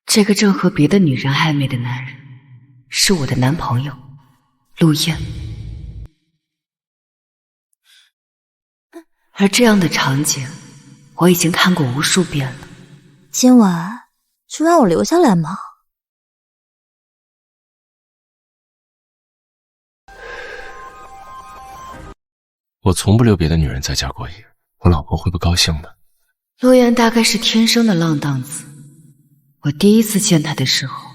这个正和别的女人暧昧的男人，是我的男朋友陆燕。而这样的场景，我已经看过无数遍了。今晚就让我留下来吗？我从不留别的女人在家过夜，我老婆会不高兴的。陆燕大概是天生的浪荡子，我第一次见她的时候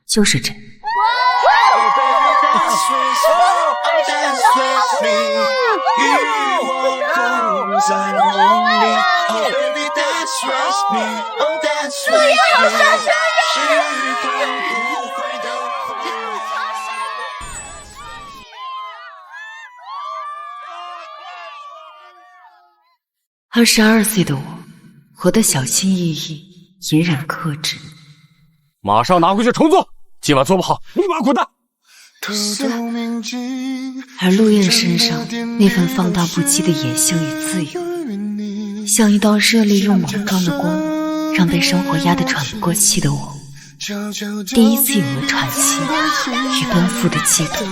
就是这样。陆燕好伤心22岁的我，活得小心翼翼，隐忍克制。马上拿回去重做，今晚做不好，立马滚蛋！是。而陆燕身上那份放荡不羁的野性与自由，像一道热烈又莽撞的光，让被生活压得喘不过气的我，第一次有了喘息与奔赴的悸动。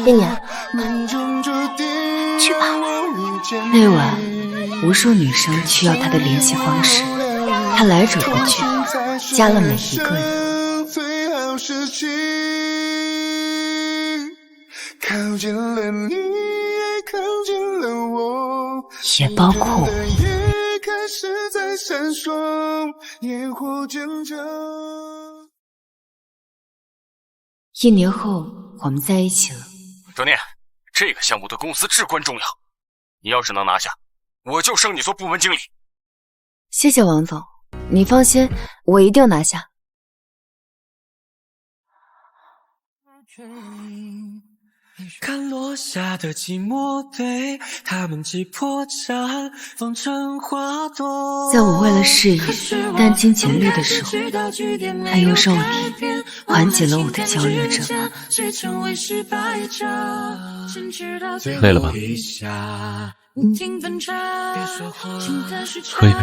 燕年，去吧。那晚，无数女生需要他的联系方式，他来者不拒，加了每一个人。也包括我。1年后，我们在一起了。周念，这个项目对公司至关重要，你要是能拿下，我就升你做部门经理。谢谢王总，你放心，我一定拿下。看落下的寂寞，对他们击破绽，风成花朵。在我为了事业殚精竭虑的时候，他用肉体缓解了我的焦虑症。累了吧？喝一杯。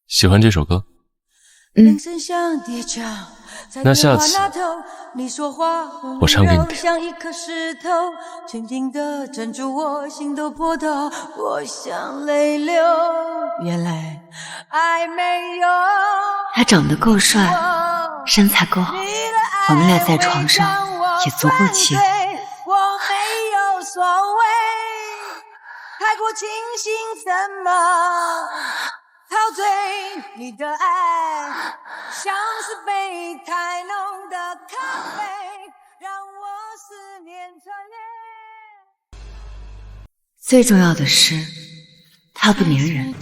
喜欢这首歌？那下次我唱给你听。他长得够帅，身材够好，我们俩在床上也足够契合。太过清醒，怎么陶醉你的爱，像是杯太浓的咖啡，让我思念穿越。最重要的是，他不粘人。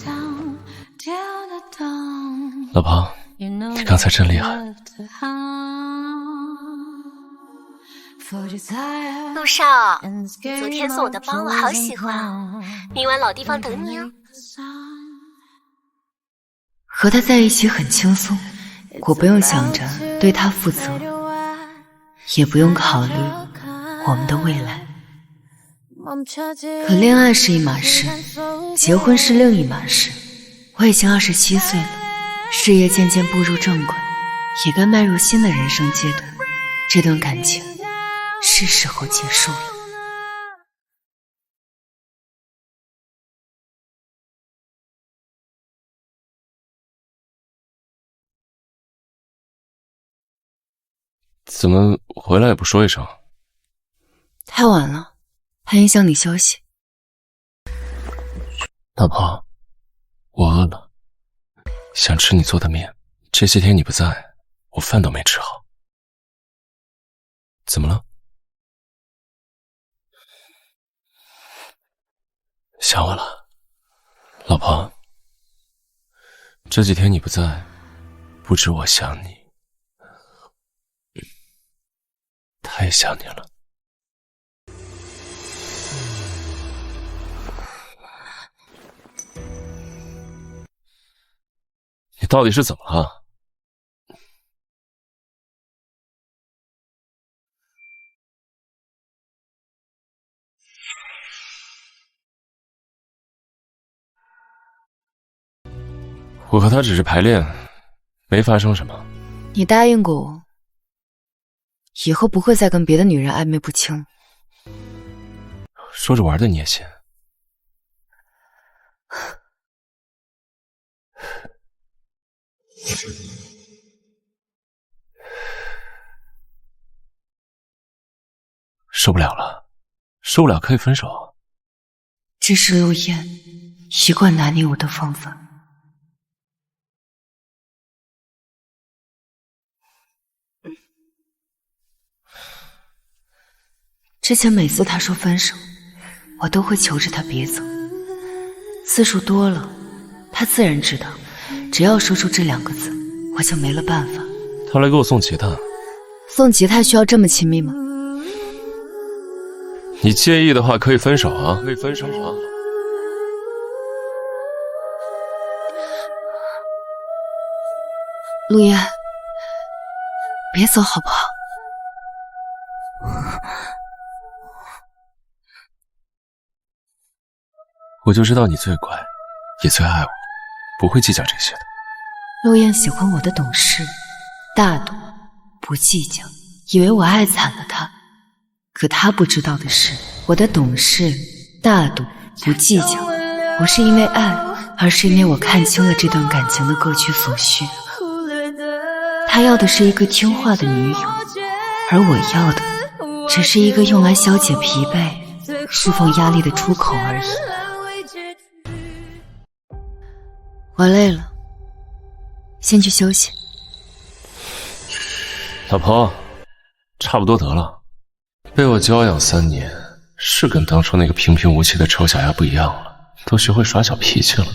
老婆，你刚才真厉害。陆少，昨天送我的包我好喜欢，明晚老地方等你哦。和他在一起很轻松，我不用想着对他负责，也不用考虑我们的未来。可恋爱是一码事，结婚是另一码事。我已经27岁了，事业渐渐步入正轨，也该迈入新的人生阶段。这段感情是时候结束了。怎么回来也不说一声？太晚了，怕影响你休息。老婆，我饿了，想吃你做的面。这些天你不在，我饭都没吃好。怎么了？想我了？老婆，这几天你不在，不止我想你，太想你了。到底是怎么了？我和他只是排练，没发生什么。你答应过我，以后不会再跟别的女人暧昧不清。说着玩的你也信？受不了了，受不了可以分手。这是陆燕一贯拿捏我的方法。之前每次他说分手，我都会求着他别走。次数多了，他自然知道，只要说出这2个字，我就没了办法。他来给我送吉他。送吉他需要这么亲密吗？你介意的话，可以分手啊，可以分手啊。陆燕，别走好不好？我就知道你最乖，也最爱我，不会计较这些的。陆燕喜欢我的懂事、大度、不计较，以为我爱惨了他。可他不知道的是，我的懂事、大度、不计较，不是因为爱，而是因为我看清了这段感情的各取所需。他要的是一个听话的女友，而我要的只是一个用来消解疲惫、释放压力的出口而已。我累了，先去休息。老婆，差不多得了。被我教养3年，是跟当初那个平平无奇的丑小鸭不一样了，都学会耍小脾气了。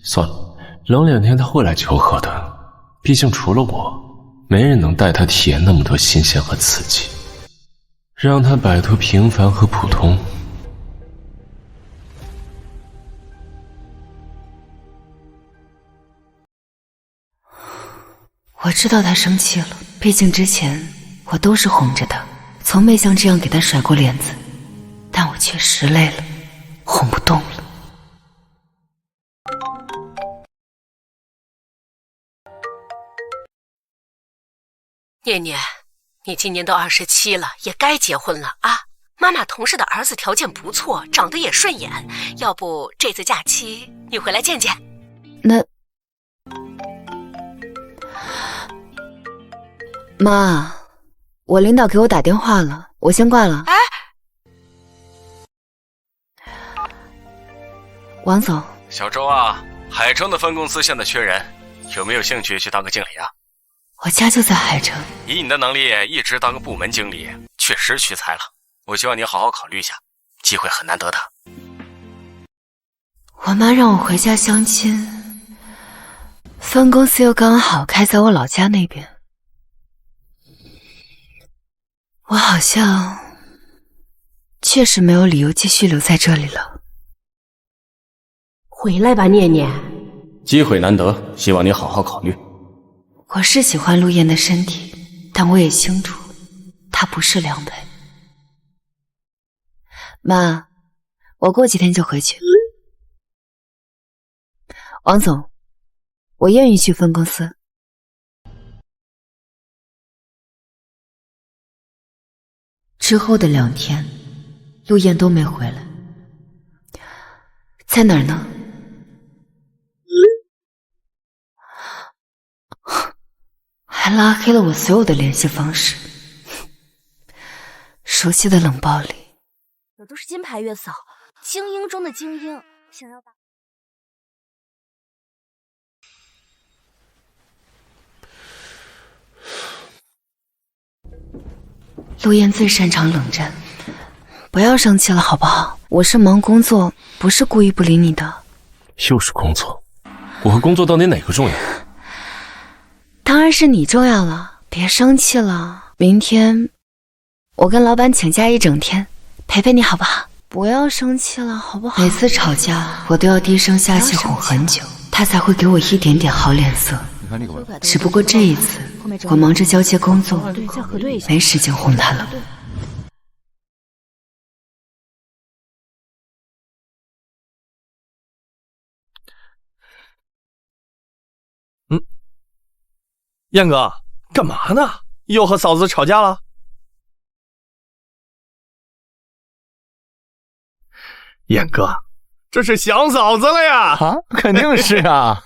算了，冷2天他会来求和的，毕竟除了我，没人能带他体验那么多新鲜和刺激，让他摆脱平凡和普通。我知道他生气了，毕竟之前我都是哄着他，从没像这样给他甩过脸子，但我确实累了，哄不动了。念念，你今年都27了，也该结婚了啊！妈妈同事的儿子条件不错，长得也顺眼，要不这次假期你回来见见？那妈，我领导给我打电话了，我先挂了。哎，王总，小周啊，海城的分公司现在缺人，有没有兴趣去当个经理啊？我家就在海城，以你的能力，一直当个部门经理，确实屈才了。我希望你好好考虑一下，机会很难得的。我妈让我回家相亲，分公司又刚好开在我老家那边，我好像确实没有理由继续留在这里了。回来吧，念念。机会难得，希望你好好考虑。我是喜欢陆燕的身体，但我也清楚，她不是良配。妈，我过几天就回去。王总，我愿意去分公司。之后的2天，陆燕都没回来，在哪儿呢？还拉黑了我所有的联系方式。熟悉的冷暴力。我都是金牌月嫂，精英中的精英，想要把陆燕最擅长冷战，不要生气了好不好？我是忙工作，不是故意不理你的。又是工作，我和工作到底哪个重要？当然是你重要了，别生气了。明天我跟老板请假1整天，陪陪你好不好？不要生气了好不好？每次吵架我都要低声下气哄很久，他才会给我一点点好脸色。开那个玩笑。只不过这一次，我忙着交接工作，没时间哄他了。燕哥，干嘛呢？又和嫂子吵架了？燕哥，这是想嫂子了呀！啊，肯定是啊。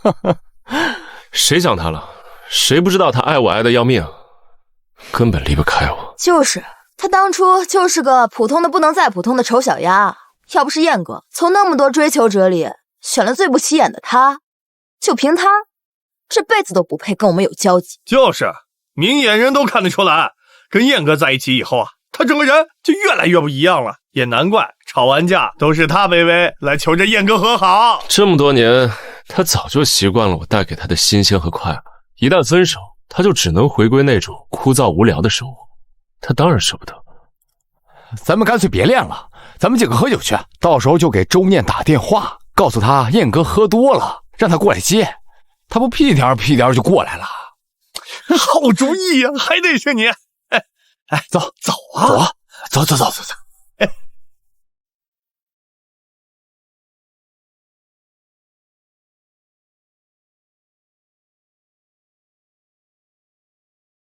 谁想他了？谁不知道他爱我爱的要命，根本离不开我。就是他当初就是个普通的不能再普通的丑小鸭，要不是燕哥从那么多追求者里选了最不起眼的他，就凭他这辈子都不配跟我们有交集。就是明眼人都看得出来，跟燕哥在一起以后啊，他整个人就越来越不一样了。也难怪吵完架都是他微微来求着燕哥和好。这么多年，他早就习惯了我带给他的新鲜和快乐。一旦分手，他就只能回归那种枯燥无聊的生活。他当然舍不得。咱们干脆别练了，咱们几个喝酒去，到时候就给周念打电话，告诉他燕哥喝多了，让他过来接。他不屁颠屁颠就过来了。好主意呀，还得是你。哎，走啊，走啊，走。哎，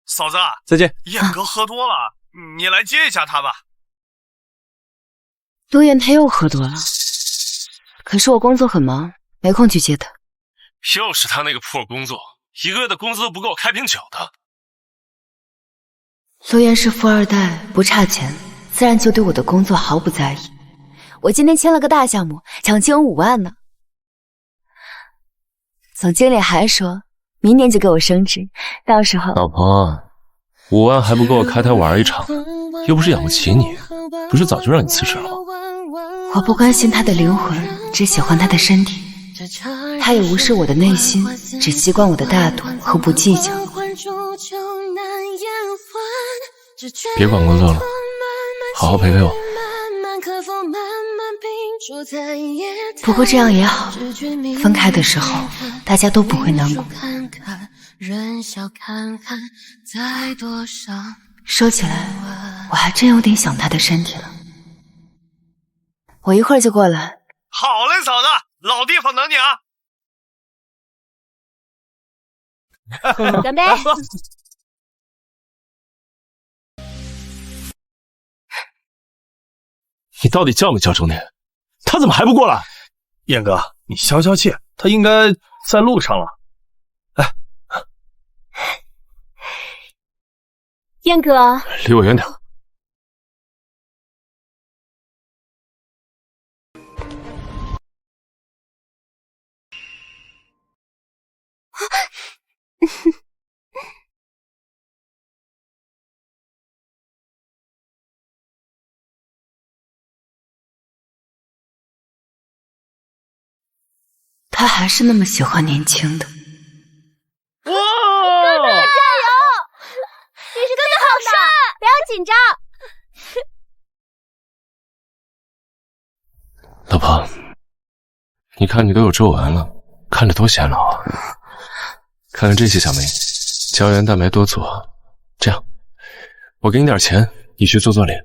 嫂子，再见。燕哥喝多了，你来接一下他吧。陆燕他又喝多了，可是我工作很忙，没空去接他。又是他那个破工作，一个月的工资都不够开瓶酒的。陆燕是富二代，不差钱，自然就对我的工作毫不在意。我今天签了个大项目，奖金有5万呢。总经理还说明年就给我升职，到时候……老婆，5万还不够我开台玩一场，又不是养不起你，不是早就让你辞职了吗？我不关心他的灵魂，只喜欢他的身体。他也无视我的内心，只习惯我的大度和不计较。别管我乐了，好好陪陪我。不过这样也好，分开的时候大家都不会难过。说起来，我还真有点想他的身体了。我一会儿就过来。好嘞，嫂子，老地方等你啊！干杯！你到底叫没叫周念？他怎么还不过来？燕哥，你消消气，他应该在路上了。哎，燕哥，离我远点。他还是那么喜欢年轻的。哇！哥哥加油！你是哥哥好帅，不要紧张。老婆，你看你都有皱纹了，看着多显老啊。看看这些小妹，胶原蛋白多做。这样，我给你点钱，你去做脸，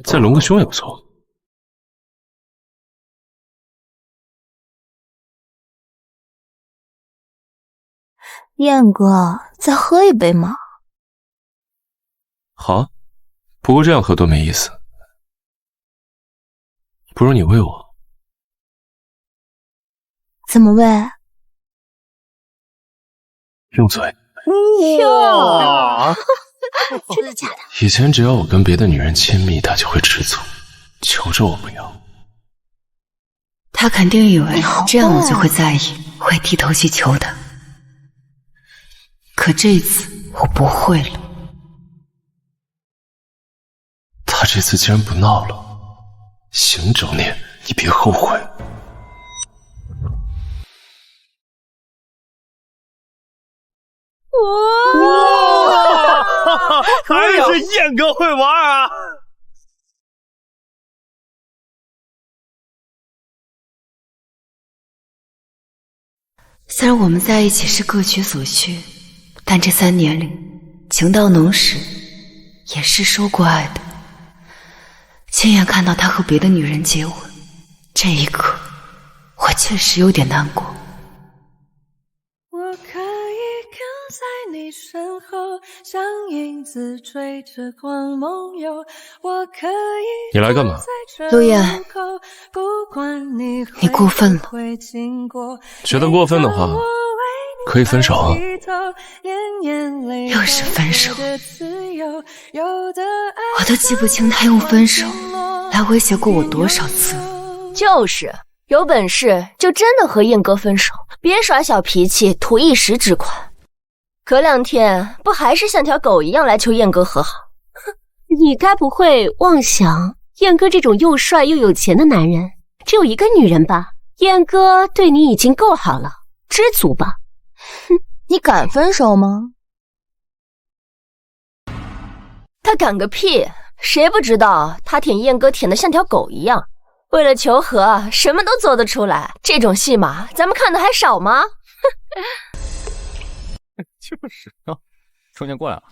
再隆个胸也不错。燕哥，再喝一杯嘛。好啊，不过这样喝多没意思，不如你喂我。怎么喂？用嘴。哇！真的假的？以前只要我跟别的女人亲密，他就会吃醋，求着我不要。他肯定以为这样我就会在意，会低头去求他。可这次我不会了。他这次竟然不闹了，行，周念，你别后悔。哇！还是燕哥会玩啊！虽然我们在一起是各取所需，但这3年里，情到浓时，也是收过爱的。亲眼看到他和别的女人接吻，这一刻，我确实有点难过。我可以跟在你身后，像影子追着光梦游。我可以你来干嘛？陆燕，你过分了。觉得过分的话，可以分手啊。又是分手，我都记不清他用分手来威胁过我多少次。就是有本事就真的和燕哥分手，别耍小脾气图一时之快。隔2天不还是像条狗一样来求燕哥和好？哼，你该不会妄想燕哥这种又帅又有钱的男人只有一个女人吧？燕哥对你已经够好了，知足吧。哼，你敢分手吗？他敢个屁！谁不知道他舔燕哥舔得像条狗一样？为了求和，什么都做得出来。这种戏码咱们看的还少吗？就是啊，中间过来了。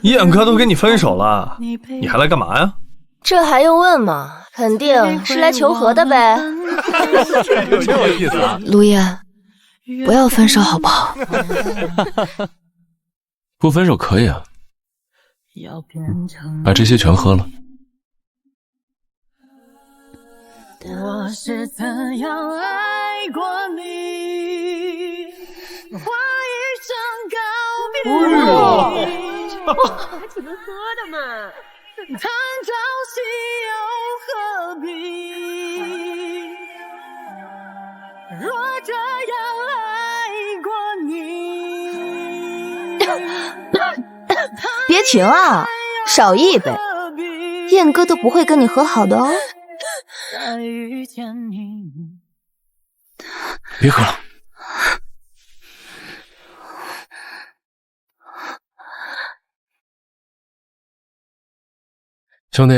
燕哥都跟你分手了，你还来干嘛呀？这还用问吗？肯定是来求和的呗。真有意思啊！陆燕，不要分手好不好？不分手可以啊，把这些全喝了。我是怎样爱过你，话一声告别。还只能喝的嘛。谈朝夕又何必？若这样爱过你，别停啊，少一杯，燕哥都不会跟你和好的哦。别喝了。兄弟，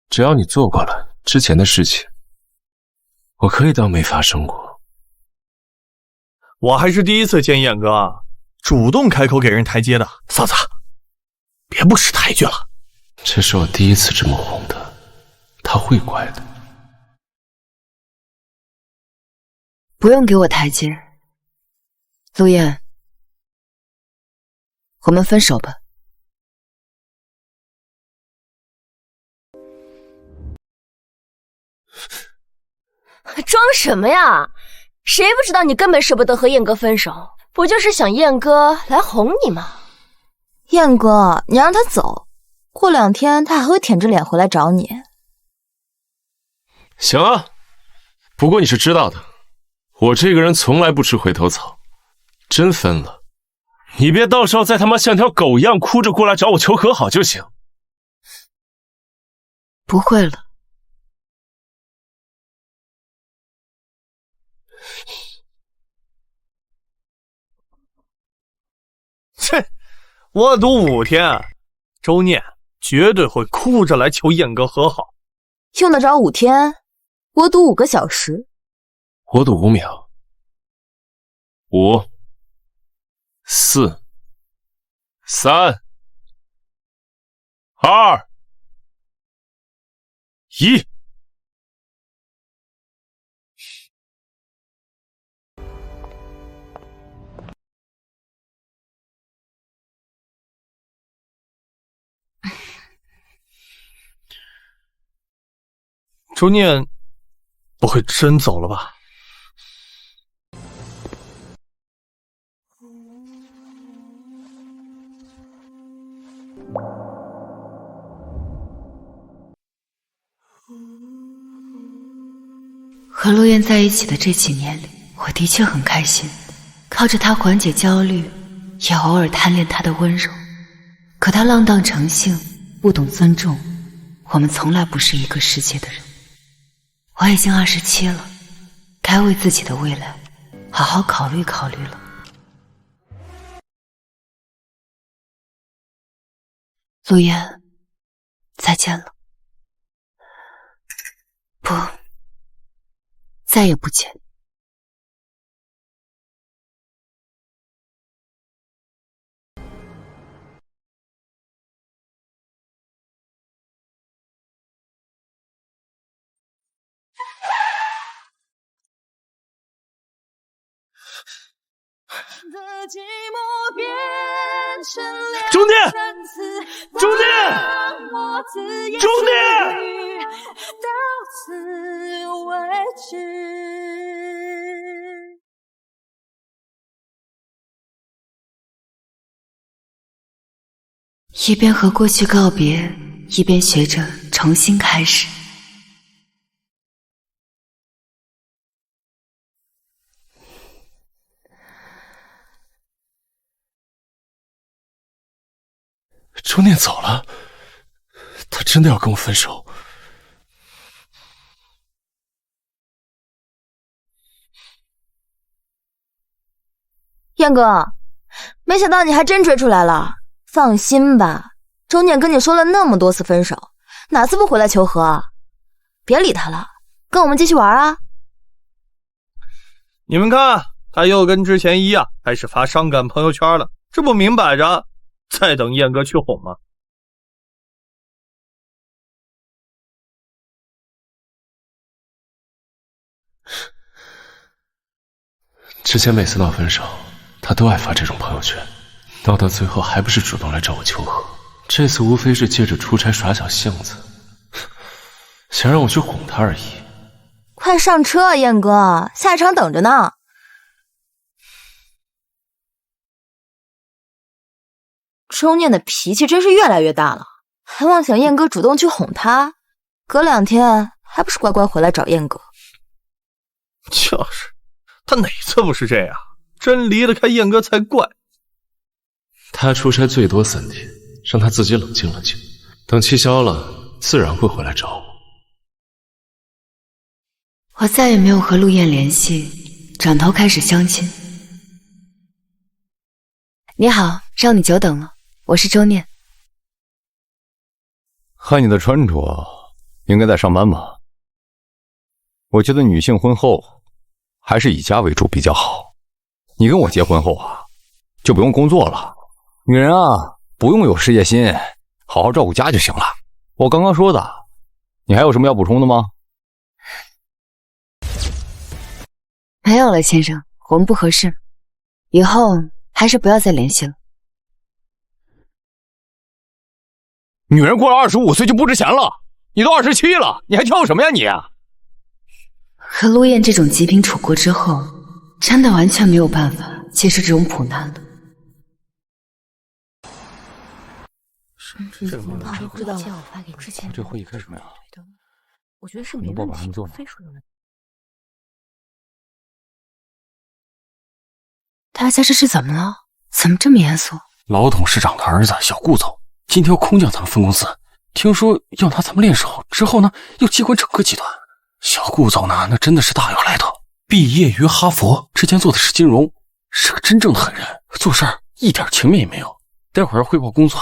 只要你做过了之前的事情，我可以当没发生过。我还是第一次见燕哥主动开口给人台阶的，嫂子，别不识抬举了。这是我第一次这么哄他，他会乖的。不用给我台阶，陆燕，我们分手吧。装什么呀？谁不知道你根本舍不得和燕哥分手，不就是想燕哥来哄你吗？燕哥，你让他走，过2天他还会舔着脸回来找你。行啊，不过你是知道的，我这个人从来不吃回头草。真分了，你别到时候再他妈像条狗一样哭着过来找我求和好就行。不会了。切，我赌5天，周念绝对会哭着来求燕哥和好。用得着5天？我赌5个小时。我赌5秒。5、4、3、2、1。周念不会真走了吧？和陆燕在一起的这几年里，我的确很开心，靠着他缓解焦虑，也偶尔贪恋他的温柔。可他浪荡成性，不懂尊重，我们从来不是一个世界的人。我已经27了，该为自己的未来好好考虑考虑了。陆燕，再见了。再也不见。兄弟，兄弟，兄弟！到此为止。一边和过去告别，一边学着重新开始。周念走了，他真的要跟我分手？燕哥，没想到你还真追出来了。放心吧，周念跟你说了那么多次分手，哪次不回来求和？别理他了，跟我们继续玩啊！你们看，他又跟之前一样，开始发伤感朋友圈了，这不明摆着在等燕哥去哄吗？之前每次闹分手，他都爱发这种朋友圈，闹到最后还不是主动来找我求和。这次无非是借着出差耍小性子，想让我去哄他而已。快上车啊，燕哥，下一场等着呢。周念的脾气真是越来越大了，还妄想燕哥主动去哄他，隔2天还不是乖乖回来找燕哥。就是，他哪次不是这样？真离得开燕哥才怪。他出差最多3天，让他自己冷静冷静，等气消了，自然会回来找我。我再也没有和陆燕联系，转头开始相亲。你好，让你久等了，我是周念。看你的穿着，应该在上班吧？我觉得女性婚后还是以家为主比较好。你跟我结婚后啊，就不用工作了。女人啊，不用有事业心，好好照顾家就行了。我刚刚说的，你还有什么要补充的吗？没有了，先生，我们不合适，以后还是不要再联系了。女人过了25岁就不值钱了，你都27了，你还跳什么呀你？和陆燕这种极品处过之后，真的完全没有办法接受这种苦难了。这个知道了，之前这会议开什么呀？我觉得是没问题，非说有问题。大家这是怎么了？怎么这么严肃？老董事长的儿子小顾总今天要空降咱们分公司，听说要拿咱们练手，之后呢又接管整个集团。小顾总呢，那真的是大有来头，毕业于哈佛，之前做的是金融，是个真正的狠人，做事儿一点情面也没有。待会儿汇报工作，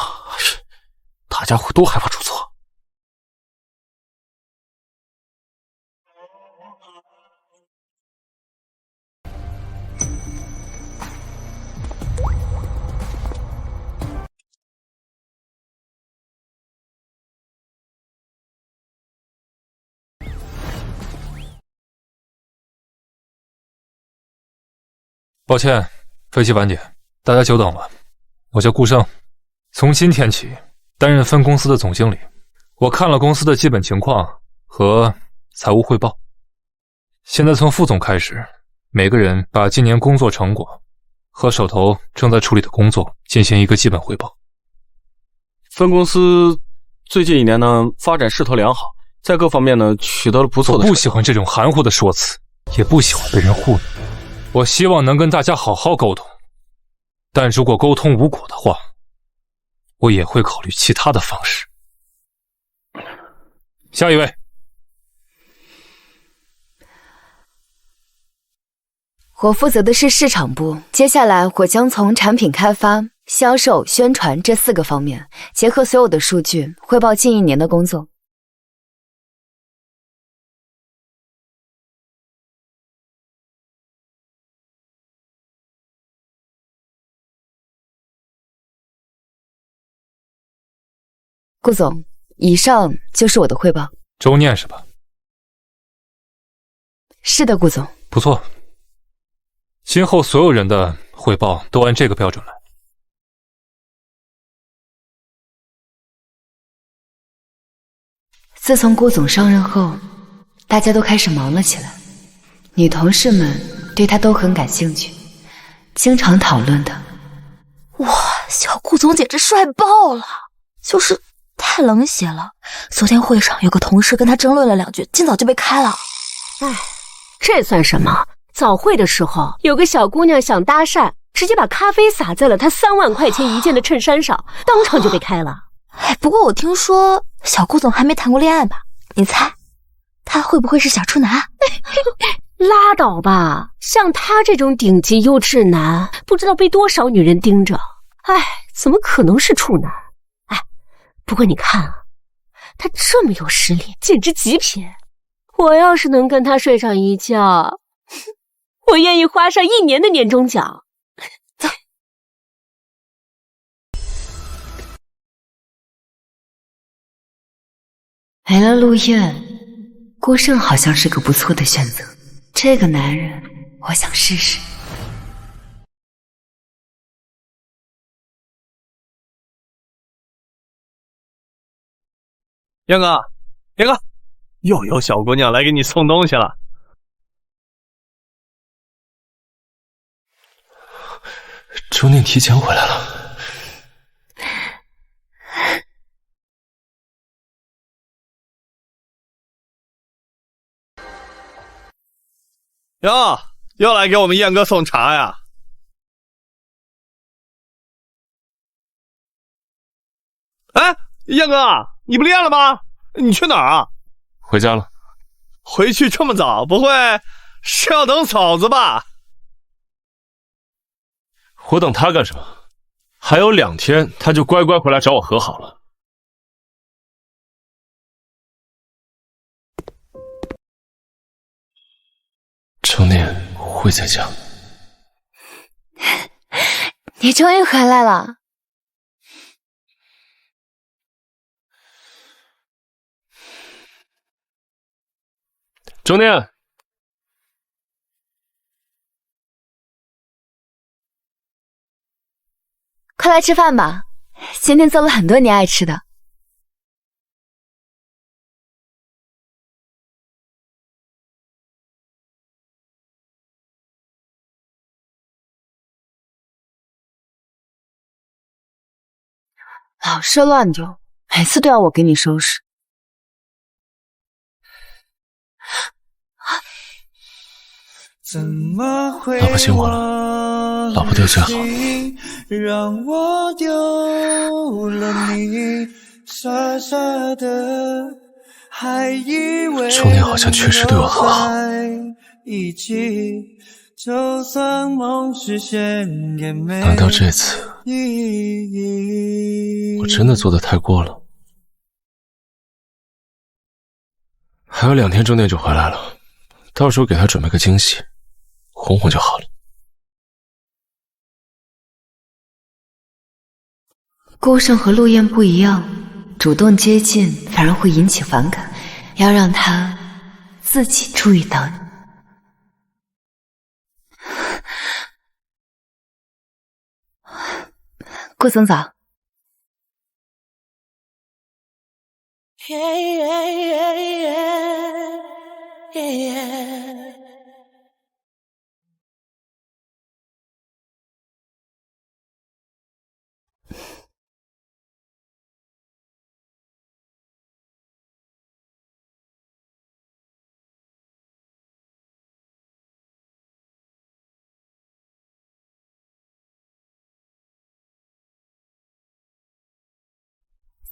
大家伙都害怕出错。抱歉，飞机晚点，大家久等了。我叫顾胜，从今天起担任分公司的总经理。我看了公司的基本情况和财务汇报，现在从副总开始，每个人把今年工作成果和手头正在处理的工作进行一个基本汇报。分公司最近1年呢，发展势头良好，在各方面呢取得了不错的。我不喜欢这种含糊的说辞，也不喜欢被人糊弄。我希望能跟大家好好沟通，但如果沟通无果的话，我也会考虑其他的方式。下一位。我负责的是市场部，接下来我将从产品开发、销售、宣传这4个方面，结合所有的数据，汇报近1年的工作。顾总，以上就是我的汇报。周念是吧？是的，顾总。不错，今后所有人的汇报都按这个标准来。自从顾总上任后，大家都开始忙了起来，女同事们对他都很感兴趣，经常讨论的。哇，小顾总简直帅爆了，就是太冷血了。昨天会上有个同事跟他争论了2句，今早就被开了。哎，这算什么？早会的时候，有个小姑娘想搭讪，直接把咖啡洒在了她3万块钱一件的衬衫上，当场就被开了。哎，不过我听说小顾总还没谈过恋爱吧？你猜，他会不会是小处男？拉倒吧，像他这种顶级优质男，不知道被多少女人盯着。哎，怎么可能是处男？哎，不过你看啊，他这么有实力，简直极品。我要是能跟他睡上一觉，我愿意花上1年的年终奖。走。没了陆燕，郭胜好像是个不错的选择。这个男人，我想试试。燕哥，燕哥，又有小姑娘来给你送东西了。周念提前回来了。哟，又来给我们燕哥送茶呀？哎，燕哥，你不练了吗？你去哪儿啊？回家了。回去这么早，不会是要等嫂子吧？我等他干什么？还有2天，他就乖乖回来找我和好了。周念会在家。你终于回来了。周念，快来吃饭吧，今天做了很多你爱吃的。老是乱丢，每次都要我给你收拾。老婆辛苦了，老婆对最好。让我丢了你，傻傻的，还以为周念好像确实对我很好。一起，就算梦实现也没难道这次我真的做得太过了？还有2天，周念就回来了，到时候给他准备个惊喜，哄哄就好了。郭胜和陆燕不一样，主动接近反而会引起反感，要让他自己注意到你。顾总早。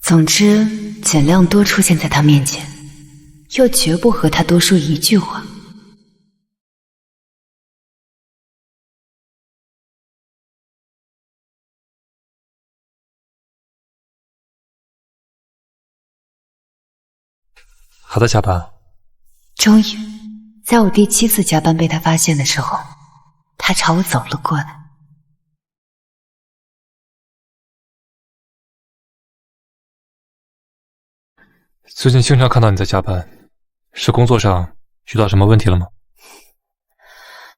总之，尽量多出现在他面前，又绝不和他多说一句话。还在加班？终于，在我第7次加班被他发现的时候，他朝我走了过来。最近经常看到你在加班，是工作上遇到什么问题了吗？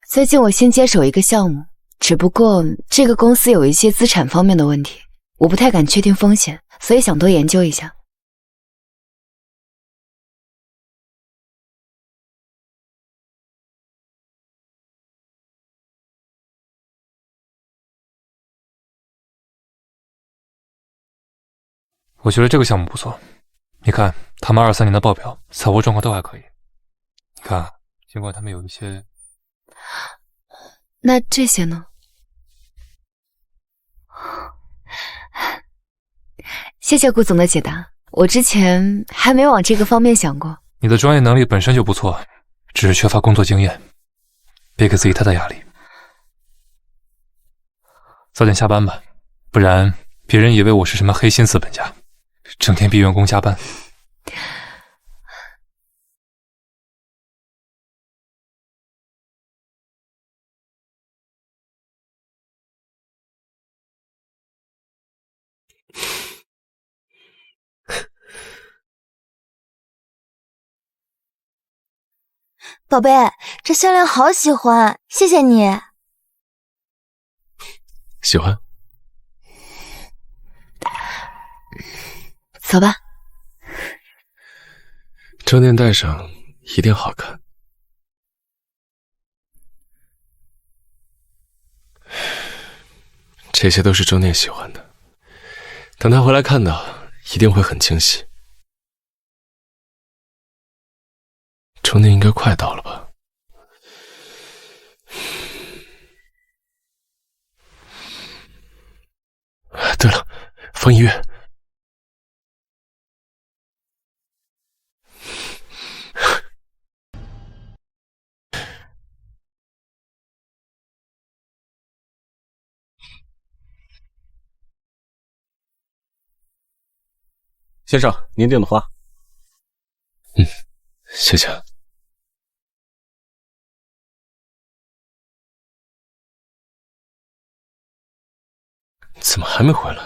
最近我新接手一个项目，只不过这个公司有一些资产方面的问题，我不太敢确定风险，所以想多研究一下。我觉得这个项目不错，你看他们23年的报表，财务状况都还可以。你看，尽管他们有一些……那这些呢？谢谢顾总的解答，我之前还没往这个方面想过。你的专业能力本身就不错，只是缺乏工作经验，别给自己太大压力。早点下班吧，不然别人以为我是什么黑心资本家，整天逼员工加班。宝贝，这项链好喜欢，谢谢你。喜欢。走吧。周念戴上一定好看。这些都是周念喜欢的，等他回来看到，一定会很惊喜。周念应该快到了吧？对了，放音乐。先生，您订的花。谢谢。怎么还没回来？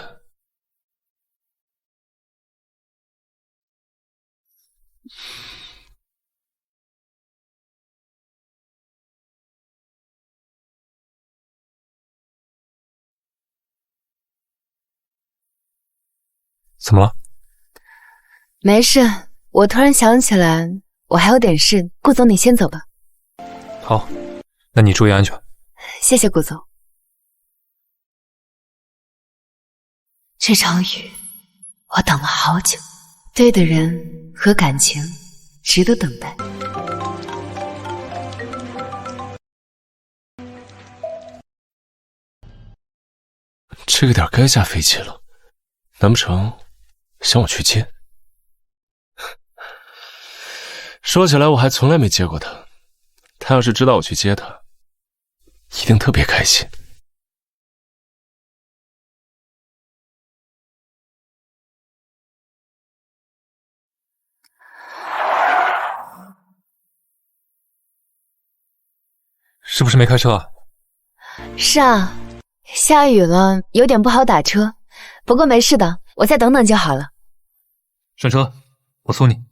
怎么了？没事，我突然想起来，我还有点事，顾总你先走吧。好，那你注意安全。谢谢顾总。这场雨，我等了好久，对的人和感情，值得等待。这个点该下飞机了，难不成想我去接？说起来，我还从来没接过他。他要是知道我去接他，一定特别开心。是不是没开车啊？是啊，下雨了，有点不好打车，不过没事的，我再等等就好了。上车，我送你。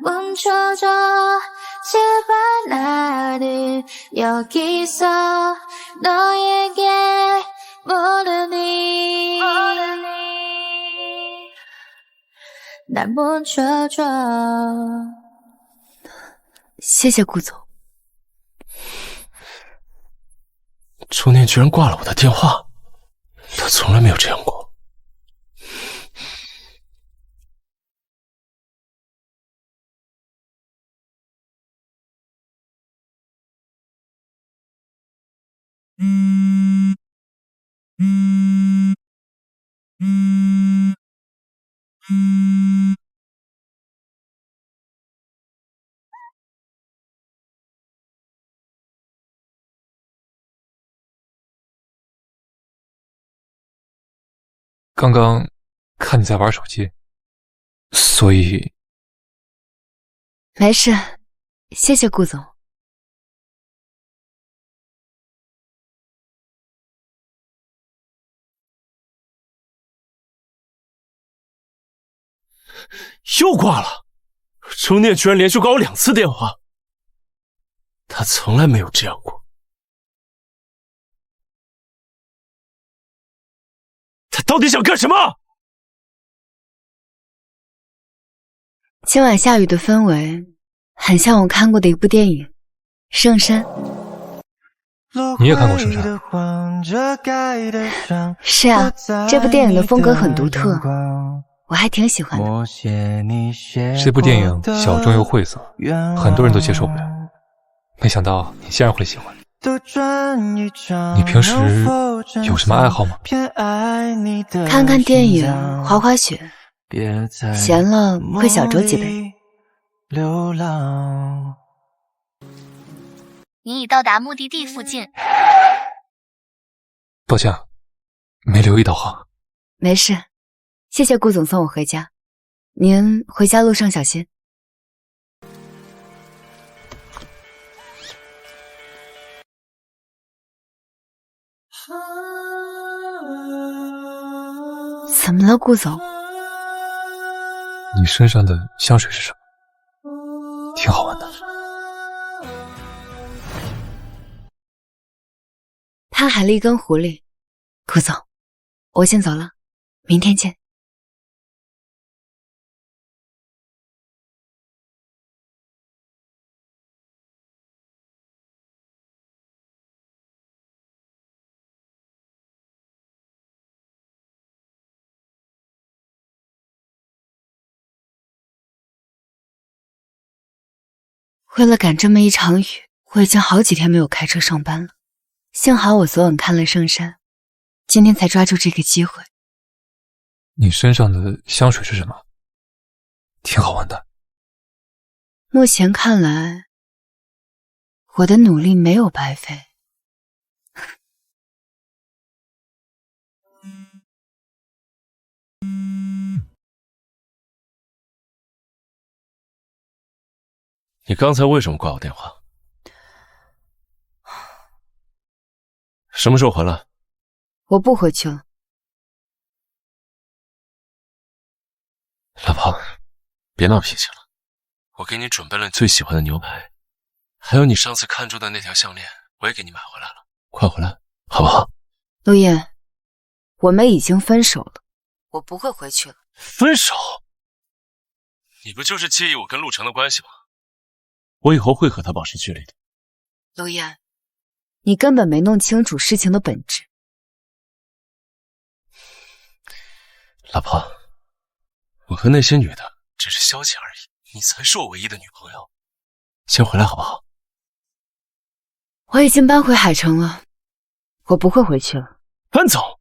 멈춰줘 제발 나를 여기서 너에게 모르니 날 멈춰줘 谢谢顾总。周念居然挂了我的电话，他从来没有这样过。刚刚看你在玩手机，所以没事，谢谢顾总。又挂了，周念居然连续挂我2次电话，他从来没有这样过。他到底想干什么？今晚下雨的氛围很像我看过的一部电影《圣山》。你也看过《圣山》？是啊，这部电影的风格很独特，我还挺喜欢的。这部电影小众又晦涩，很多人都接受不了。没想到你竟然会喜欢。你平时有什么爱好吗？看看电影，滑滑雪，闲了会小酌几杯。你已到达目的地附近。抱歉，没留意导航。没事，谢谢顾总送我回家。您回家路上小心。怎么了，顾总？你身上的香水是什么？挺好闻的。他喊了一根狐狸。顾总，我先走了，明天见。为了赶这么一场雨，我已经好几天没有开车上班了。幸好我昨晚看了圣山，今天才抓住这个机会。你身上的香水是什么？挺好闻的。目前看来，我的努力没有白费。你刚才为什么挂我电话？什么时候回来？我不回去了。老婆，别闹脾气了。我给你准备了你最喜欢的牛排，还有你上次看中的那条项链，我也给你买回来了。快回来，好不好？陆燕，我们已经分手了，我不会回去了。分手？你不就是介意我跟陆程的关系吗？我以后会和他保持距离的。陆燕，你根本没弄清楚事情的本质。老婆，我和那些女的只是消遣而已，你才是我唯一的女朋友。先回来好不好？我已经搬回海城了，我不会回去了。搬走？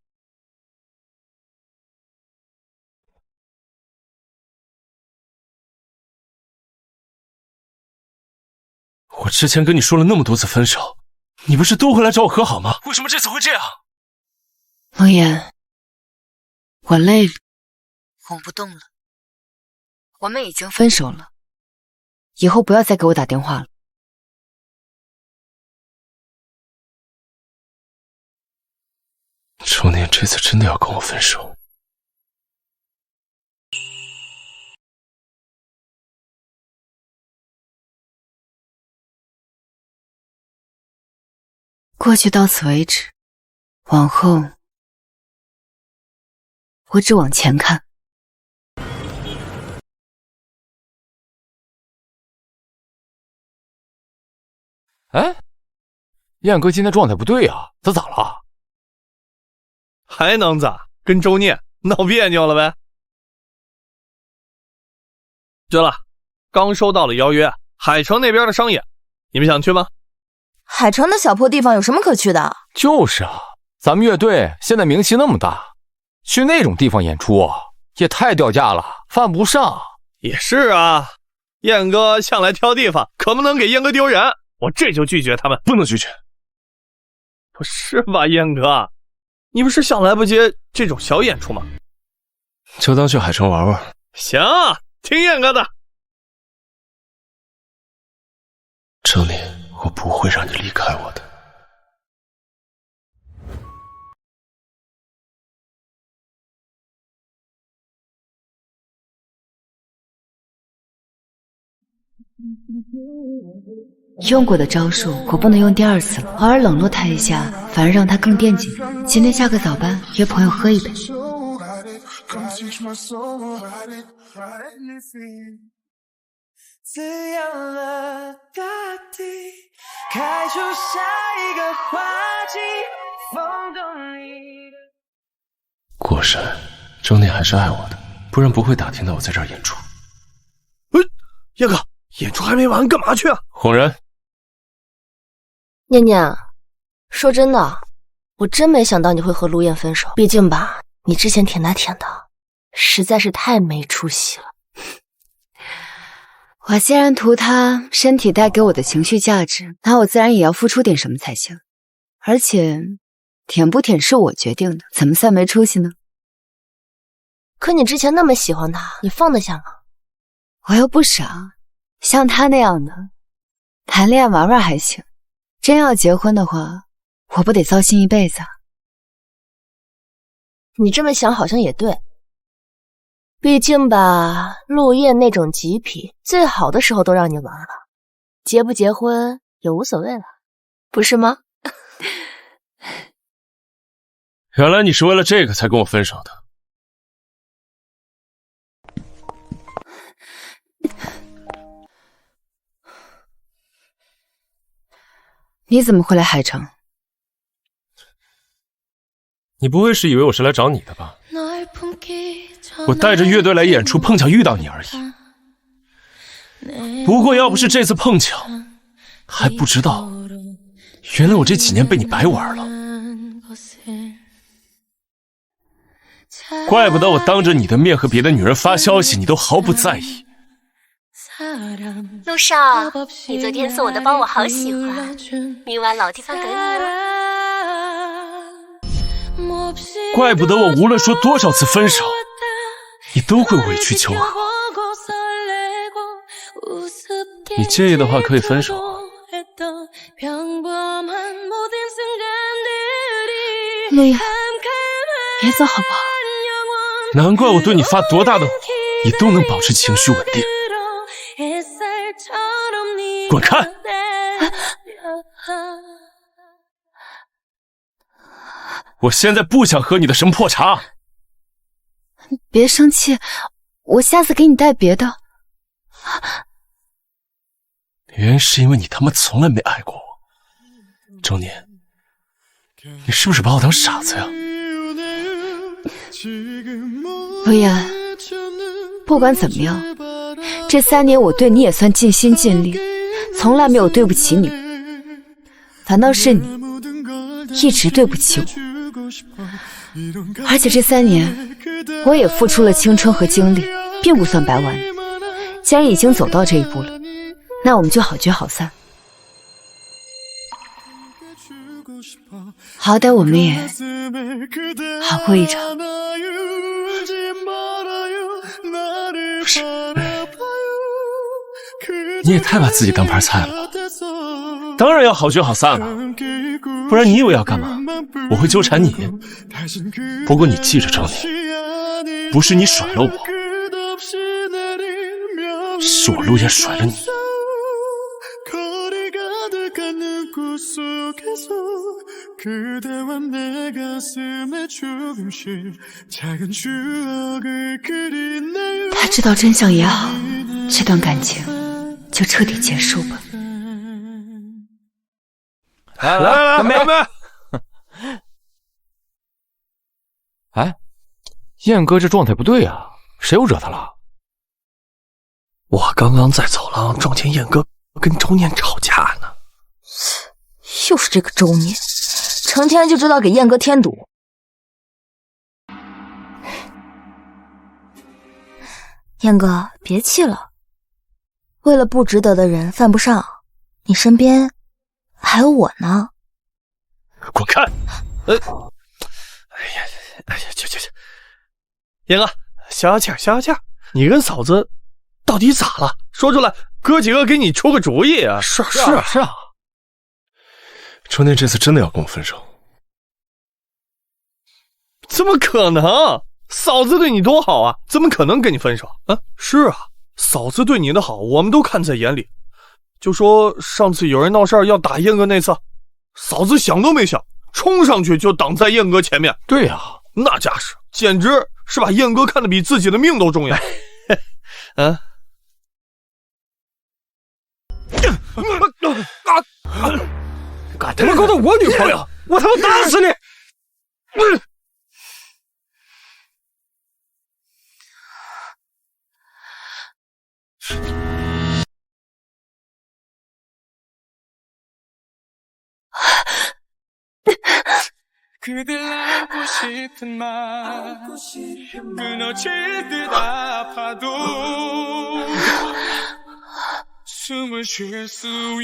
我之前跟你说了那么多次分手，你不是都回来找我和好吗？为什么这次会这样？陆言，我累了，哄不动了。我们已经分手了，以后不要再给我打电话了。周念这次真的要跟我分手。过去到此为止，往后我只往前看。哎，燕哥今天状态不对啊，他咋了？还能咋？跟周念闹别扭了呗。对了，刚收到了邀约，海城那边的商演，你们想去吗？海城的小破地方有什么可去的？就是啊，咱们乐队现在名气那么大，去那种地方演出也太掉价了，犯不上。也是啊，燕哥向来挑地方，可不能给燕哥丢人，我这就拒绝他们。不能拒绝。不是吧，燕哥，你不是向来不接这种小演出吗？就当去海城玩玩。行，听燕哥的。程宁，我不会让你离开我的。用过的招数我不能用第二次了，偶尔冷落他一下，反而让他更惦记你。今天下个早班，约朋友喝一杯。滋养了大地，开出下一个花季，风动你的。果然，程念还是爱我的，不然不会打听到我在这儿演出。燕哥，演出还没完，干嘛去啊？恍然，念念，说真的，我真没想到你会和陆燕分手。毕竟吧，你之前舔他舔的，实在是太没出息了。我既然图他身体带给我的情绪价值，那我自然也要付出点什么才行。而且，舔不舔是我决定的，怎么算没出息呢？可你之前那么喜欢他，你放得下吗？我又不傻，像他那样的，谈恋爱玩玩还行，真要结婚的话，我不得糟心一辈子啊。你这么想好像也对。毕竟吧，陆燕那种极品，最好的时候都让你玩了，结不结婚也无所谓了，不是吗？原来你是为了这个才跟我分手的。你怎么会来海城？你不会是以为我是来找你的吧？我带着乐队来演出，碰巧遇到你而已。不过要不是这次碰巧，还不知道，原来我这几年被你白玩了。怪不得我当着你的面和别的女人发消息，你都毫不在意。陆少，你昨天送我的包我好喜欢，明晚老地方等你了。怪不得我无论说多少次分手，你都会委曲求和。你介意的话可以分手啊。陆燕，别走好不好？难怪我对你发多大的火，你都能保持情绪稳定。滚开！我现在不想喝你的什么破茶。别生气，我下次给你带别的。原因是因为你他妈从来没爱过我。周年，你是不是把我当傻子呀？陆燕，不管怎么样，这3年我对你也算尽心尽力，从来没有对不起你，反倒是你一直对不起我。而且这3年我也付出了青春和精力，并不算白玩。既然已经走到这一步了，那我们就好聚好散。好歹我们也好过一场。不是，你也太把自己当盘菜了吧？当然要好聚好散了，不然你以为要干嘛？我会纠缠你？不过你记着，周年，不是你甩了我，是我陆燕甩了你。他知道真相也好，这段感情就彻底结束吧。来，干杯！哎，燕哥这状态不对啊，谁又惹他了？我刚刚在走廊撞见燕哥跟周念吵架呢。又是这个周念，成天就知道给燕哥添堵。燕哥，别气了，为了不值得的人犯不上，你身边还有我呢。滚开！哎呀，去！燕哥，消消气，你跟嫂子到底咋了？说出来，哥几个给你出个主意啊！是啊，春天这次真的要跟我分手？怎么可能？嫂子对你多好啊，怎么可能跟你分手啊？是啊，嫂子对你的好，我们都看在眼里。就说上次有人闹事儿要打燕哥那次，嫂子想都没想，冲上去就挡在燕哥前面。对呀，那架势简直是把燕哥看得比自己的命都重要。嗯。敢他妈勾搭我女朋友，我他妈打死你！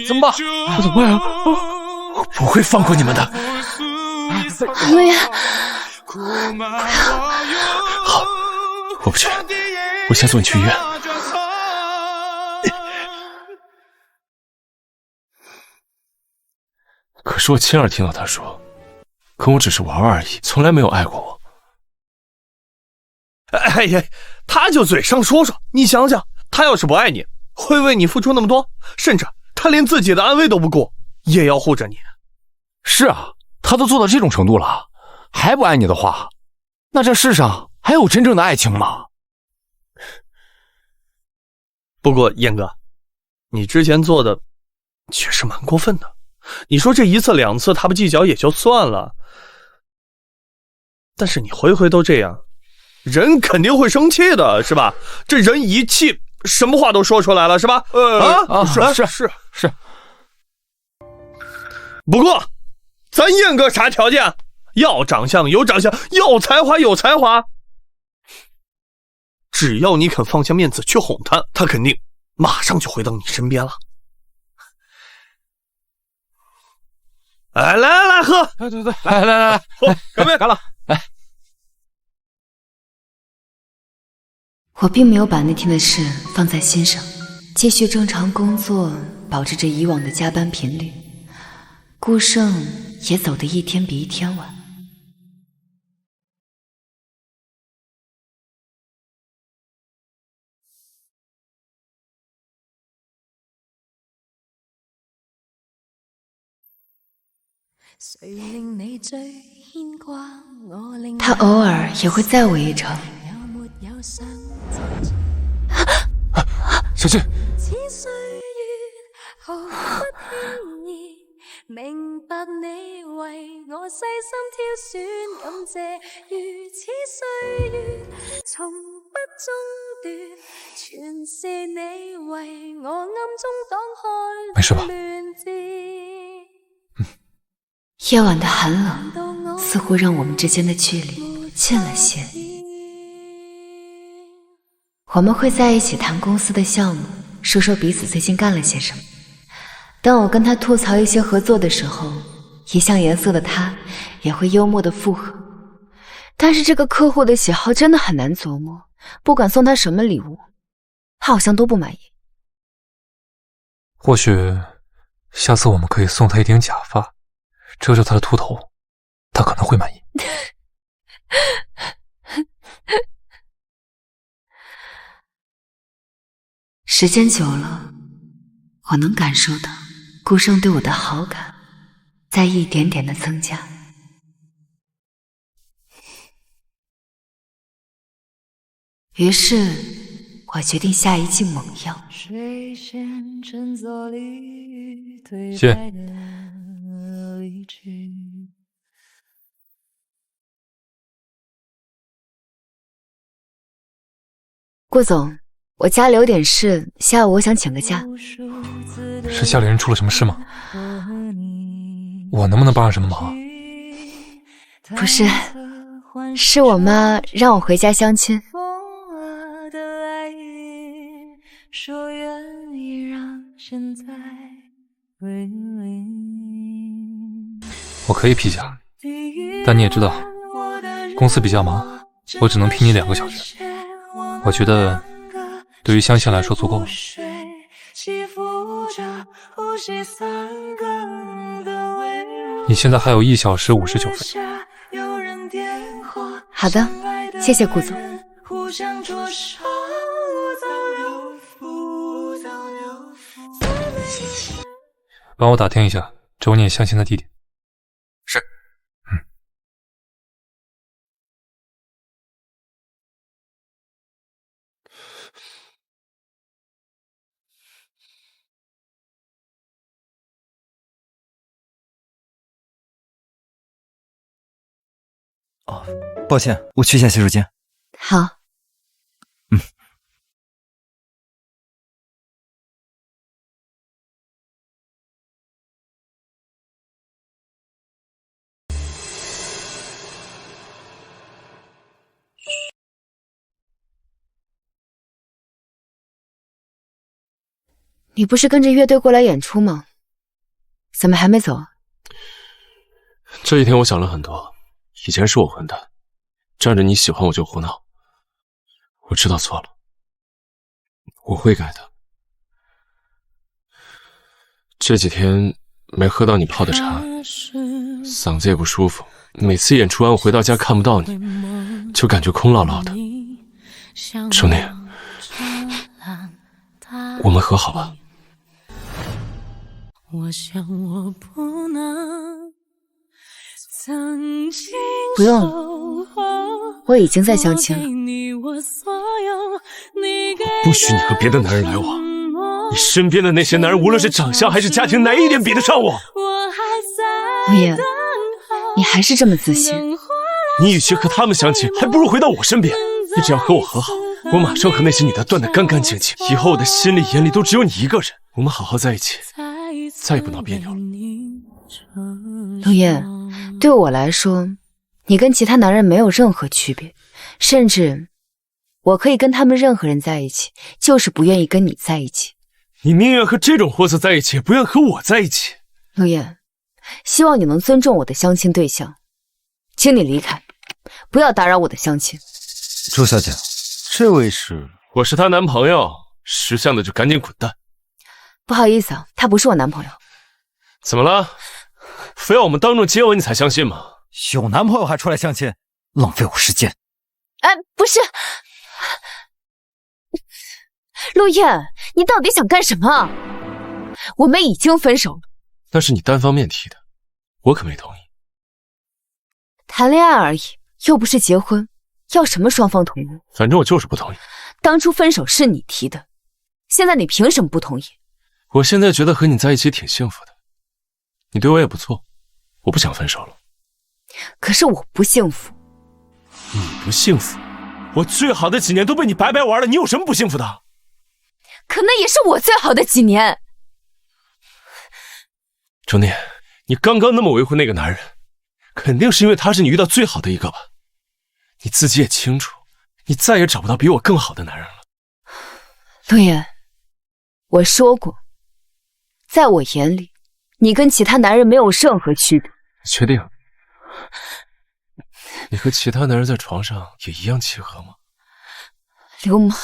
怎么办？我怎么办啊？我不会放过你们的。陆言，好，我不去，我先送你去医院。可是我亲耳听到他说，跟我只是玩玩而已，从来没有爱过我。哎呀，他就嘴上说说，你想想，他要是不爱你，会为你付出那么多，甚至他连自己的安危都不顾，也要护着你。是啊，他都做到这种程度了，还不爱你的话，那这世上还有真正的爱情吗？不过燕哥，你之前做的确实蛮过分的。你说这一次两次他不计较也就算了，但是你回回都这样，人肯定会生气的，是吧？这人一气，什么话都说出来了，是吧？是。不过，咱燕哥啥条件？要长相有长相，要才华有才华。只要你肯放下面子去哄他，他肯定马上就回到你身边了。哎，来喝！对，来，干杯！干了！来，我并没有把那天的事放在心上，继续正常工作，保持着以往的加班频率。顾胜也走得一天比一天晚。他偶尔也会载我一程。小静，明白你为我细心挑选，感谢如此岁月从不中断，全是你为我暗中挡开没事吧？夜晚的寒冷似乎让我们之间的距离近了些。我们会在一起谈公司的项目，说说彼此最近干了些什么。当我跟他吐槽一些合作的时候，一向严肃的他也会幽默的附和。但是这个客户的喜好真的很难琢磨，不管送他什么礼物，他好像都不满意。或许下次我们可以送他一顶假发，遮着他的秃头，他可能会满意。时间久了，我能感受到顾胜对我的好感在一点点的增加。于是我决定下一剂猛药。谢。顾总，我家里有点事，下午我想请个假。是家里人出了什么事吗？我能不能帮上什么忙？不是，是我妈让我回家相亲。我可以批假，但你也知道，公司比较忙，我只能批你2个小时。我觉得对于相信来说足够了。你现在还有1小时59分。好的，谢谢顾总。帮我打听一下周念相亲的地点。是。哦，抱歉，我去一下洗手间。好。你不是跟着乐队过来演出吗？怎么还没走？这几天我想了很多，以前是我混蛋，仗着你喜欢我就胡闹。我知道错了，我会改的。这几天没喝到你泡的茶，嗓子也不舒服。每次演出完我回到家看不到你，就感觉空落落的。周念，我们和好吧。我想我不能曾经不用了，我已经在相亲了。不许你和别的男人来往。你身边的那些男人，无论是长相还是家庭，哪一点比得上我？陆言，你还是这么自信。你与其和他们相亲，还不如回到我身边。你只要和我和好，我马上和那些女的断得干干净净。以后我的心里眼里都只有你一个人。我们好好在一起，再也不闹别扭了。陆言，对我来说，你跟其他男人没有任何区别，甚至我可以跟他们任何人在一起，就是不愿意跟你在一起。你宁愿和这种货色在一起，也不愿和我在一起。陆言，希望你能尊重我的相亲对象，请你离开，不要打扰我的相亲。周小姐，这位是？我是她男朋友，识相的就赶紧滚蛋。不好意思啊，他不是我男朋友。怎么了？非要我们当众接吻你才相信吗？有男朋友还出来相亲，浪费我时间。哎，不是，陆燕，你到底想干什么？我们已经分手了。那是你单方面提的，我可没同意。谈恋爱而已，又不是结婚，要什么双方同意？反正我就是不同意。当初分手是你提的，现在你凭什么不同意？我现在觉得和你在一起挺幸福的，你对我也不错，我不想分手了。可是我不幸福。你不幸福？我最好的几年都被你白白玩了，你有什么不幸福的？可那也是我最好的几年。周念，你刚刚那么维护那个男人，肯定是因为他是你遇到最好的一个吧？你自己也清楚，你再也找不到比我更好的男人了。陆言，我说过，在我眼里，你跟其他男人没有任何区别。你确定？你和其他男人在床上也一样契合吗？流氓，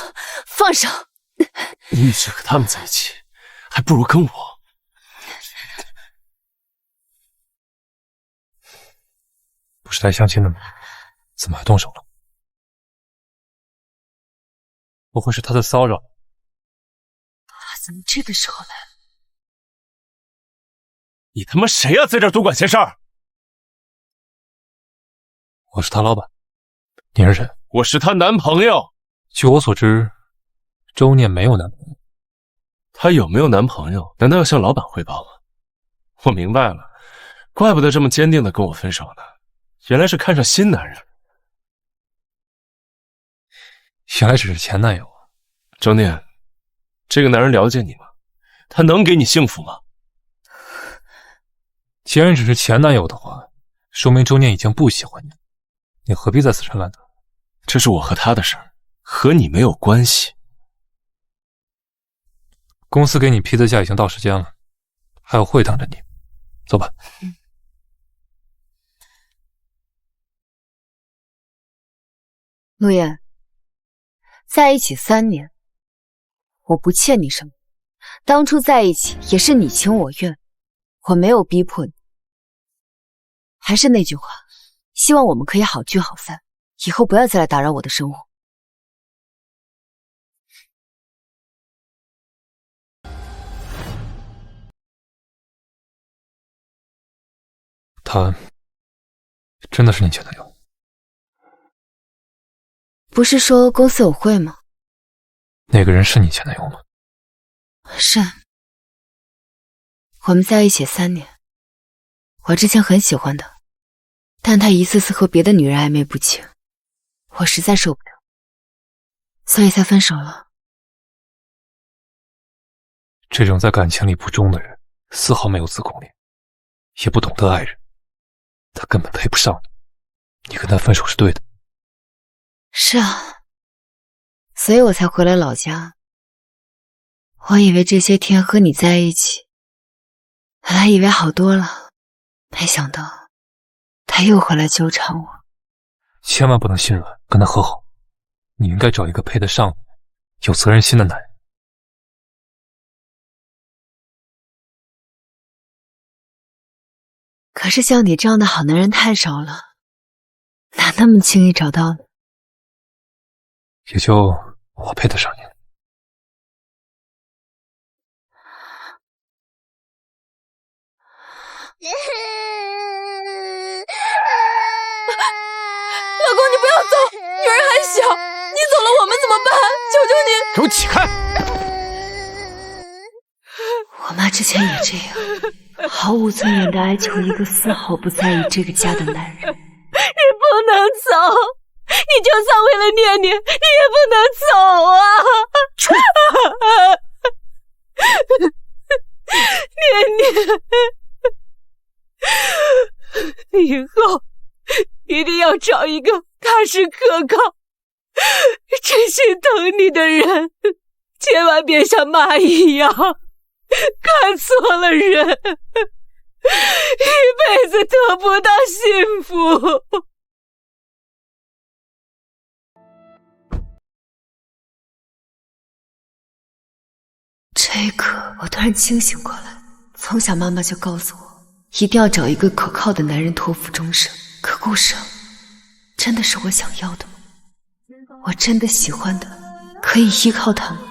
放手！你与其和他们在一起，还不如跟我。不是来相亲的吗？怎么还动手了？不会是他的骚扰？他怎么这个时候来了？你他妈谁呀，在这儿多管闲事儿？我是他老板，你是谁？我是她男朋友。据我所知，周念没有男朋友。她有没有男朋友，难道要向老板汇报吗？我明白了，怪不得这么坚定的跟我分手呢，原来是看上新男人。原来只是前男友啊。周念，这个男人了解你吗？他能给你幸福吗？既然只是前男友的话，说明周念已经不喜欢你，你何必再死缠烂打？这是我和他的事儿，和你没有关系。公司给你批的假已经到时间了，还有会等着你，走吧。陆燕，在一起3年，我不欠你什么，当初在一起也是你情我愿，我没有逼迫你。还是那句话，希望我们可以好聚好散，以后不要再来打扰我的生活。他真的是你前男友？不是说公司有会吗？那个人是你前男友吗？是。我们在一起3年，我之前很喜欢他，但他一次次和别的女人暧昧不清，我实在受不了，所以才分手了。这种在感情里不忠的人，丝毫没有自控力，也不懂得爱人，他根本配不上你。你跟他分手是对的。是啊，所以我才回来老家。我以为这些天和你在一起，本来以为好多了，没想到他又回来纠缠我。千万不能心软，跟他和好。你应该找一个配得上你、有责任心的男人。可是像你这样的好男人太少了，哪那么轻易找到呢？也就我配得上你。老公，你不要走，女儿还小，你走了我们怎么办？求求你，给我起开！我妈之前也这样，毫无尊严地哀求一个丝毫不在意这个家的男人。你不能走，你就算为了念念，你也不能走啊！念念，以后一定要找一个踏实可靠、真心疼你的人，千万别像妈一样看错了人，一辈子得不到幸福。这一刻，我突然清醒过来。从小妈妈就告诉我，一定要找一个可靠的男人托付终生。可顾生，真的是我想要的吗？我真的喜欢的，可以依靠他吗？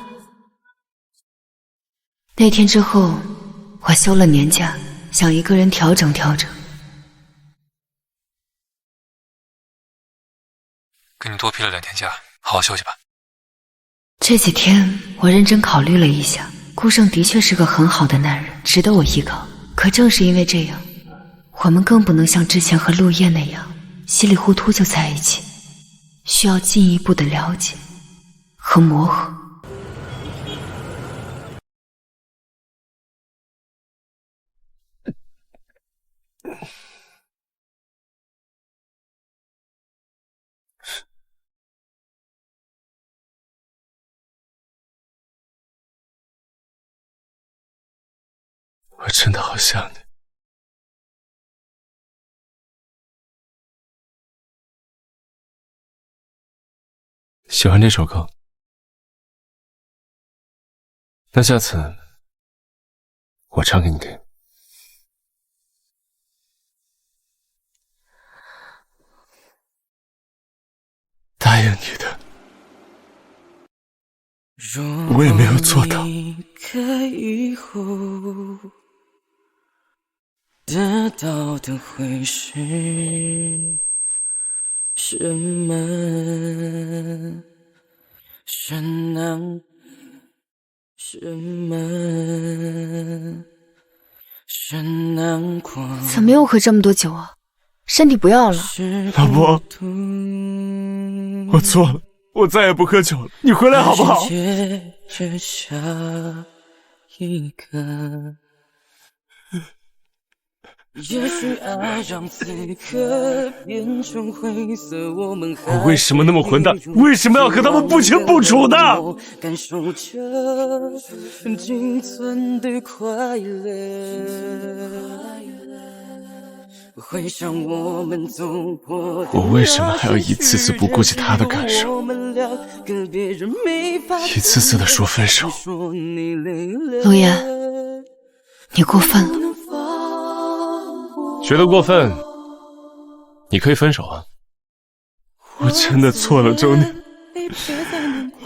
那天之后，我休了年假，想一个人调整调整。给你多批了2天假，好好休息吧。这几天我认真考虑了一下，顾胜的确是个很好的男人，值得我依靠。可正是因为这样，我们更不能像之前和陆燕那样稀里糊涂就在一起，需要进一步的了解和磨合。我真的好想你。喜欢这首歌，那下次我唱给你听。答应你的，我也没有做到。以后得到的会是什么？是难什么？是难过？怎么又喝这么多酒啊？身体不要了。老婆，我错了，我再也不喝酒了，你回来好不好？只下一个。也许爱让此刻变成灰色，我们我为什么那么混蛋？为什么要和他们不清不楚的？感受着仅存的快乐，回想我们走过，我为什么还要一次次不顾及他的感受？一次次的说分手。陆言，你过分了。觉得过分，你可以分手啊。我真的错了，周念。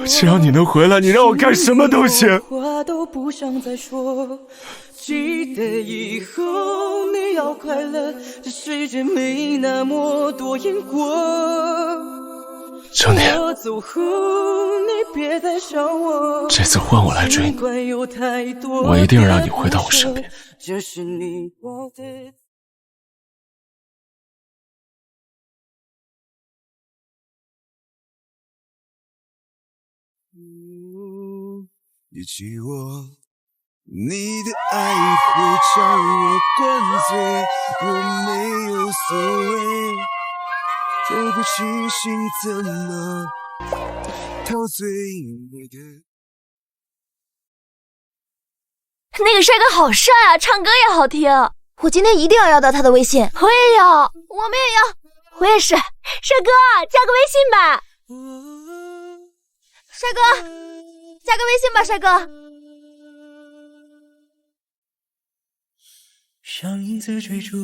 只要你能回来，你让我干什么都行。话都不想再说，记得以后你要快乐，这世界没那么多因果。周念，我走后你别再想我，这次换我来追你，我一定让你回到我身边。这是你我的。比起我，你的爱会将我灌醉，我没有所谓，分不清心怎么陶醉你的。那个帅哥好帅啊，唱歌也好听。我今天一定要要到他的微信。我也要，我们也要，我也是。帅哥，加个微信吧。帅哥，加个微信吧，帅哥。像影子追逐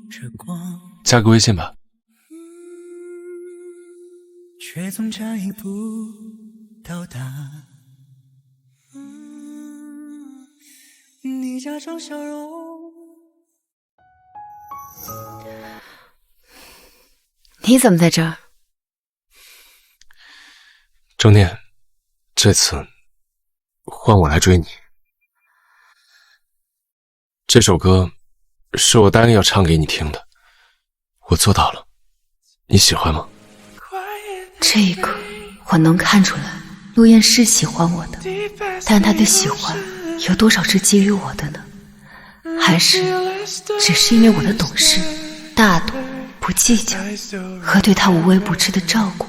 着光，加个微信吧。却总差一步到达。你假装笑容。你怎么在这儿？周念，这次换我来追你。这首歌是我答应要唱给你听的，我做到了，你喜欢吗？这一刻我能看出来，陆燕是喜欢我的，但他的喜欢有多少是基于我的呢？还是只是因为我的懂事、大度、不计较和对他无微不至的照顾？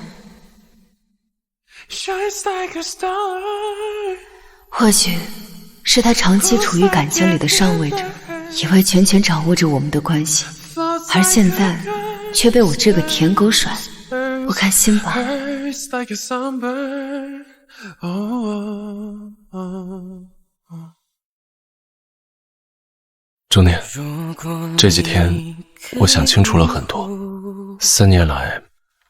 或许是他长期处于感情里的上位者，以为全权掌握着我们的关系，而现在却被我这个舔狗甩，不开心吧？周念，这几天我想清楚了很多。3年来，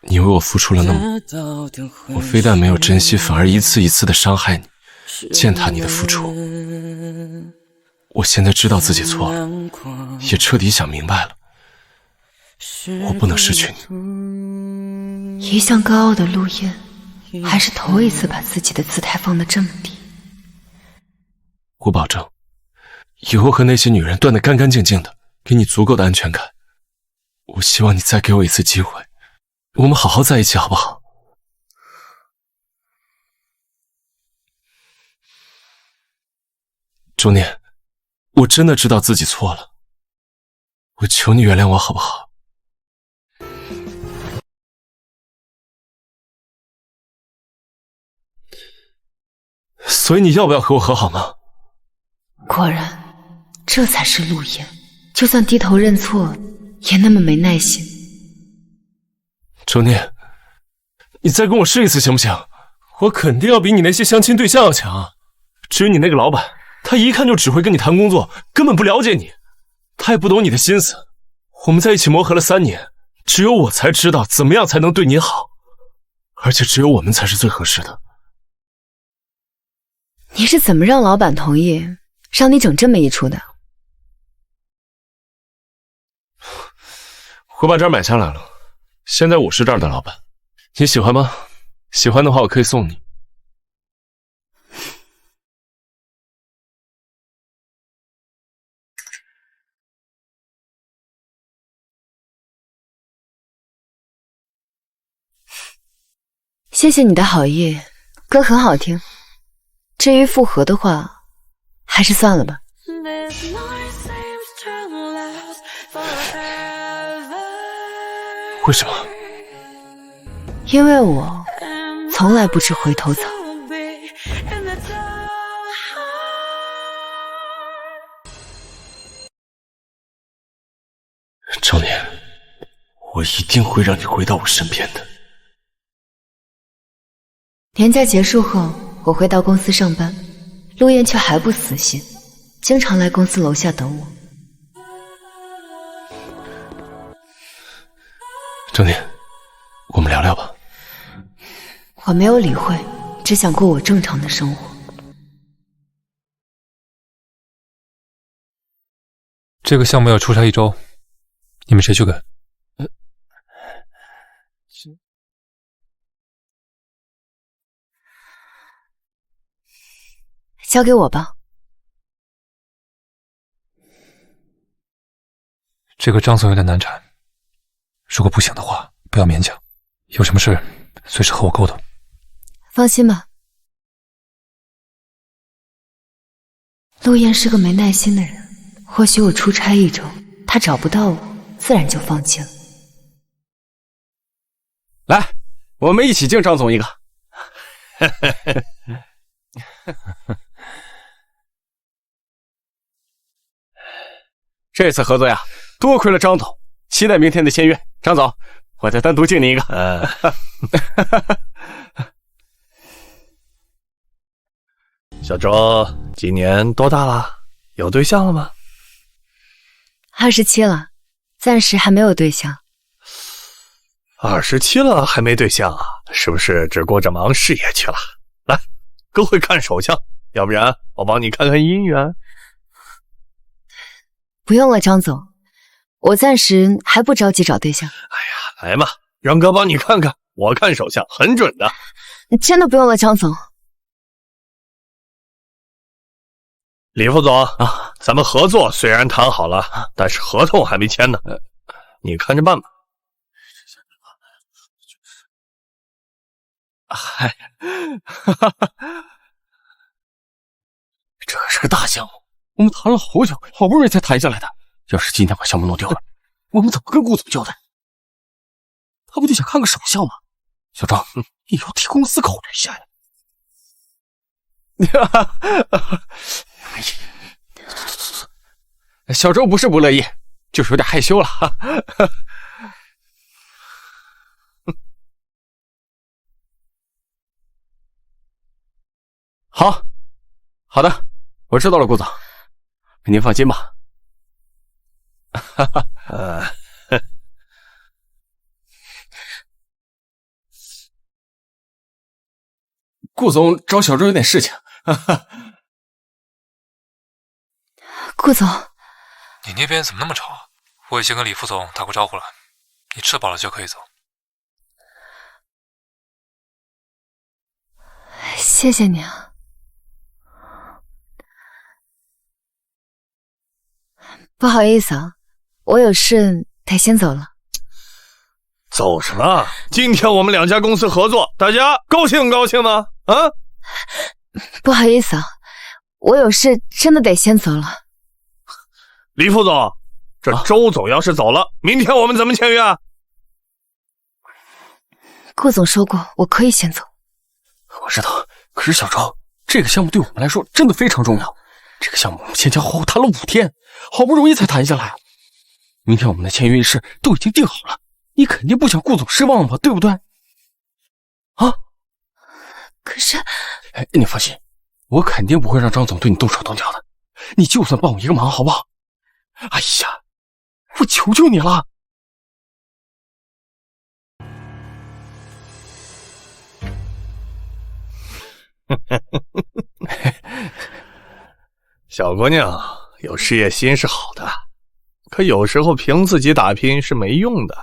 你为我付出了那么多，我非但没有珍惜，反而一次一次的伤害你，践踏你的付出。我现在知道自己错了，也彻底想明白了，我不能失去你。一向高傲的陆燕，还是头一次把自己的姿态放得这么低。我保证，以后和那些女人断得干干净净的，给你足够的安全感。我希望你再给我一次机会，我们好好在一起，好不好？周念，我真的知道自己错了，我求你原谅我，好不好？所以你要不要和我和好吗？果然，这才是陆燕，就算低头认错，也那么没耐心。周念，你再跟我试一次行不行？我肯定要比你那些相亲对象要强。至于你那个老板，他一看就只会跟你谈工作，根本不了解你，他也不懂你的心思。我们在一起磨合了3年，只有我才知道怎么样才能对你好，而且只有我们才是最合适的。你是怎么让老板同意让你整这么一出的？我把这儿买下来了，现在我是这儿的老板，你喜欢吗？喜欢的话我可以送你。谢谢你的好意，歌很好听。至于复合的话，还是算了吧。为什么？因为我从来不吃回头草。周念，我一定会让你回到我身边的。年假结束后，我回到公司上班，陆燕却还不死心，经常来公司楼下等我。正念，我们聊聊吧。我没有理会，只想过我正常的生活。这个项目要出差1周，你们谁去跟？交给我吧。这个张总有点难缠，如果不行的话，不要勉强。有什么事随时和我沟通。放心吧。陆燕是个没耐心的人，或许我出差1周，她找不到我，自然就放弃了。来，我们一起敬张总一个。这次合作呀，多亏了张总，期待明天的签约。张总，我再单独敬你一个。小周今年多大了？有对象了吗？27了，暂时还没有对象。27了还没对象啊？是不是只顾着忙事业去了？来，哥会看手相，要不然我帮你看看姻缘。不用了，张总，我暂时还不着急找对象。哎呀，来嘛，让哥帮你看看，我看手相很准的。真的不用了，张总。李副总啊，咱们合作虽然谈好了，但是合同还没签呢，你看着办吧。嗨，这是个大项目，我们谈了好久，好不容易才谈下来的。要是今天把项目弄丢了，我们怎么跟顾总交代？他不就想看个手相吗？小张，你要替公司考虑一下呀。小周不是不乐意，就是有点害羞了。好的，我知道了，顾总，您放心吧。顾总找小周有点事情。顾总，你那边怎么那么吵啊？我已经跟李副总打过招呼了，你吃饱了就可以走。谢谢你啊。不好意思啊，我有事得先走了。走什么？今天我们两家公司合作，大家高兴高兴吗？啊？不好意思啊，我有事真的得先走了。李副总，这周总要是走了，明天我们怎么签约啊？顾总说过，我可以先走。我知道，可是小周，这个项目对我们来说真的非常重要。这个项目我们前前后后谈了5天，好不容易才谈下来。明天我们的签约仪式都已经定好了，你肯定不想顾总失望吧，对不对？啊？可是，你放心，我肯定不会让张总对你动手动脚的。你就算帮我一个忙，好不好？哎呀，我求求你了。小姑娘有事业心是好的，可有时候凭自己打拼是没用的。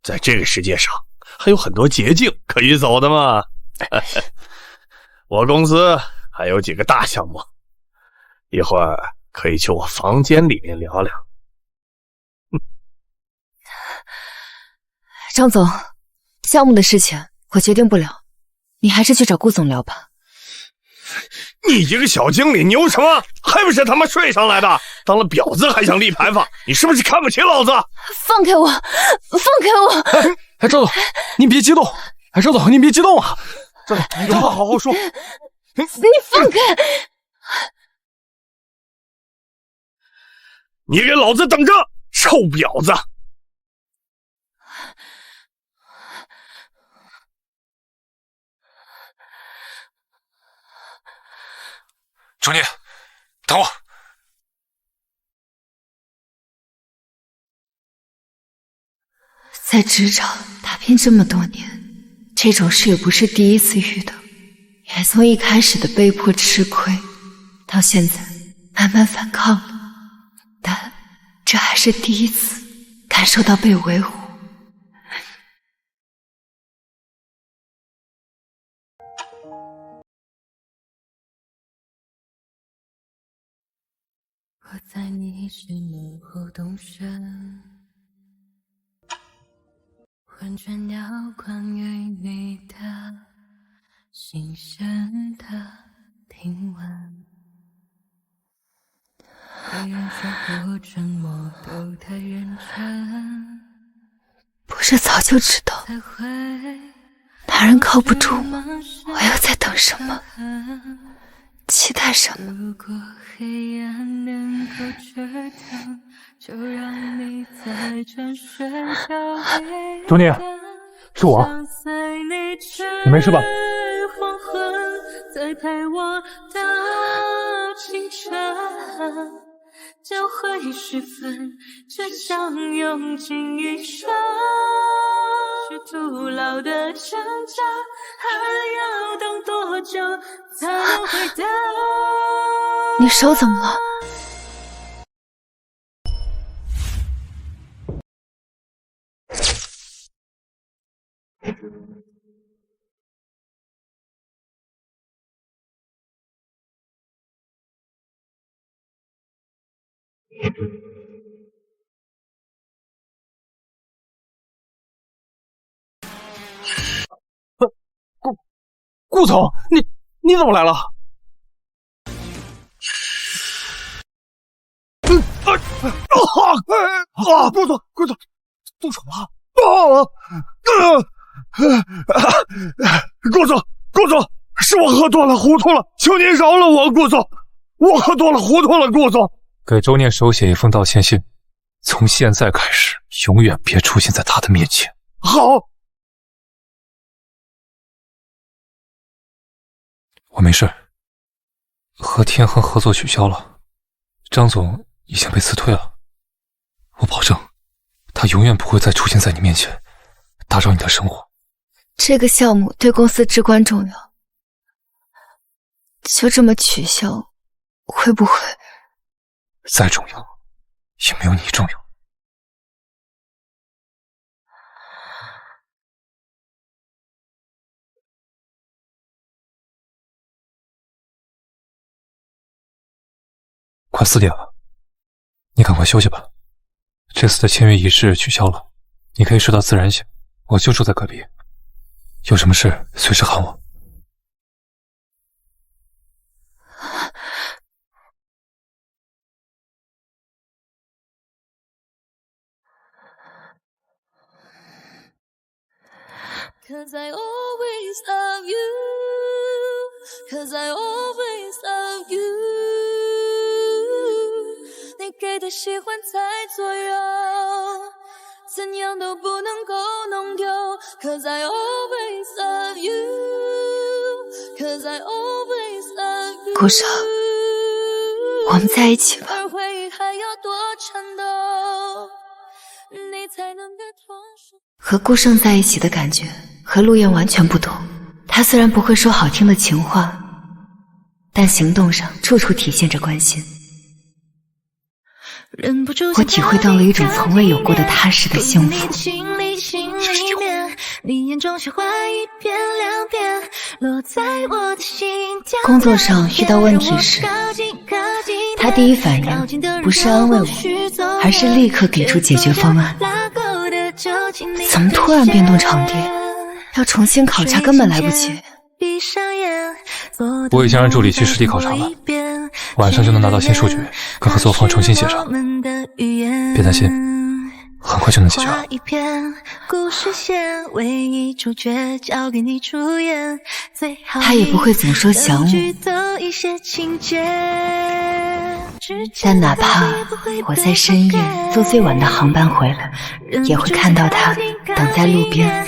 在这个世界上，还有很多捷径可以走的嘛。我公司还有几个大项目，一会儿可以去我房间里面聊聊。张总，项目的事情我决定不了，你还是去找顾总聊吧。你一个小经理牛什么？还不是他妈睡上来的？当了婊子还想立牌坊？你是不是看不起老子？放开我！放开我！哎，周总，您别激动。哎，周总，您别激动啊。周总，有话好好说。你放开！你给老子等着，臭婊子！周念，等我。在职场打拼这么多年，这种事也不是第一次遇到，也从一开始的被迫吃亏，到现在慢慢反抗了，但这还是第一次感受到被维护。我在你是门后动身，完全掉关于你的新鲜的听闻。别人说我沉默都太认真，不是早就知道男人靠不住吗？我又在等什么？期待什么？如果黑暗能够遮挡，就让你在转瞬交汇。周念，是我，你没事吧？黄昏在陪我的清晨，交汇时分，只想用尽一生，是徒劳的挣扎，还要等多久才能回答？你手怎么了？顾总，你怎么来了？顾总，动手了！顾总，是我喝多了，糊涂了，求您饶了我，顾总，我喝多了，糊涂了，顾总。给周念手写一封道歉信，从现在开始，永远别出现在他的面前。好。我没事，和天恒合作取消了，张总已经被辞退了。我保证，他永远不会再出现在你面前，打扰你的生活。这个项目对公司至关重要，就这么取消，会不会？再重要，也没有你重要。快4点了，你赶快休息吧。这次的签约仪式取消了，你可以睡到自然醒，我就住在隔壁。有什么事随时喊我。Cause I always love you, cause I always love you. 你给的喜欢在左右，怎样都不能够弄丢。Cause I always love you, cause I always love you. 顾少，我们在一起吧。而回忆还要多颤抖，你才能感同身。和顾胜在一起的感觉和陆燕完全不同。他虽然不会说好听的情话，但行动上处处体现着关心。我体会到了一种从未有过的踏实的幸福。工作上遇到问题时，他第一反应不是安慰我，而是立刻给出解决方案。怎么突然变动场地？要重新考察根本来不及。我已经让助理去实地考察了，晚上就能拿到新数据，跟合作方重新协商。别担心，很快就能解决了。他也不会总说想我，但哪怕我在深夜坐最晚的航班回来，也会看到他等在路边。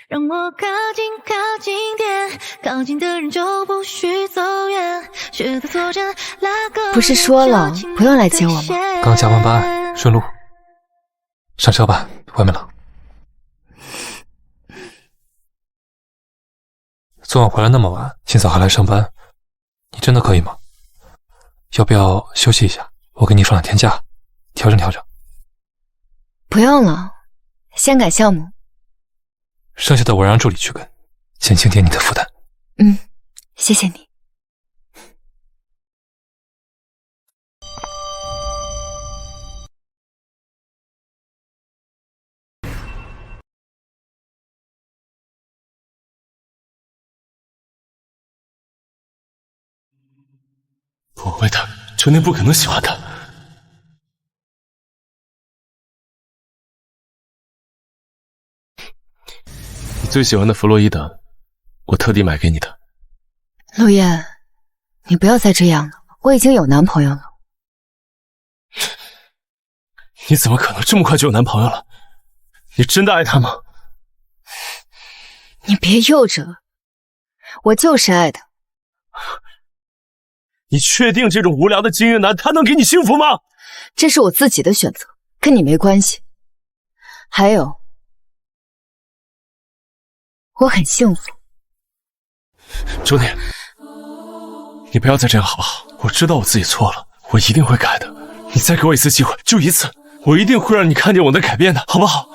让我靠近点，靠近的人就不许走远，学着坐着拉钩。不是说了不用来接我吗？刚加完班，顺路。上车吧，外面冷。昨晚回来那么晚，今早还来上班，你真的可以吗？要不要休息一下？我给你放2天假，调整调整。不用了，先赶项目。剩下的我让助理去跟，减轻点你的负担。谢谢你。不会的，周念不可能喜欢他。你最喜欢的弗洛伊德，我特地买给你的。陆燕，你不要再这样了，我已经有男朋友了。你怎么可能这么快就有男朋友了？你真的爱他吗？你别幼稚了，我就是爱他。你确定这种无聊的精英男他能给你幸福吗？这是我自己的选择，跟你没关系。还有，我很幸福。周念，你不要再这样好不好？我知道我自己错了，我一定会改的。你再给我一次机会，就一次，我一定会让你看见我的改变的，好不好？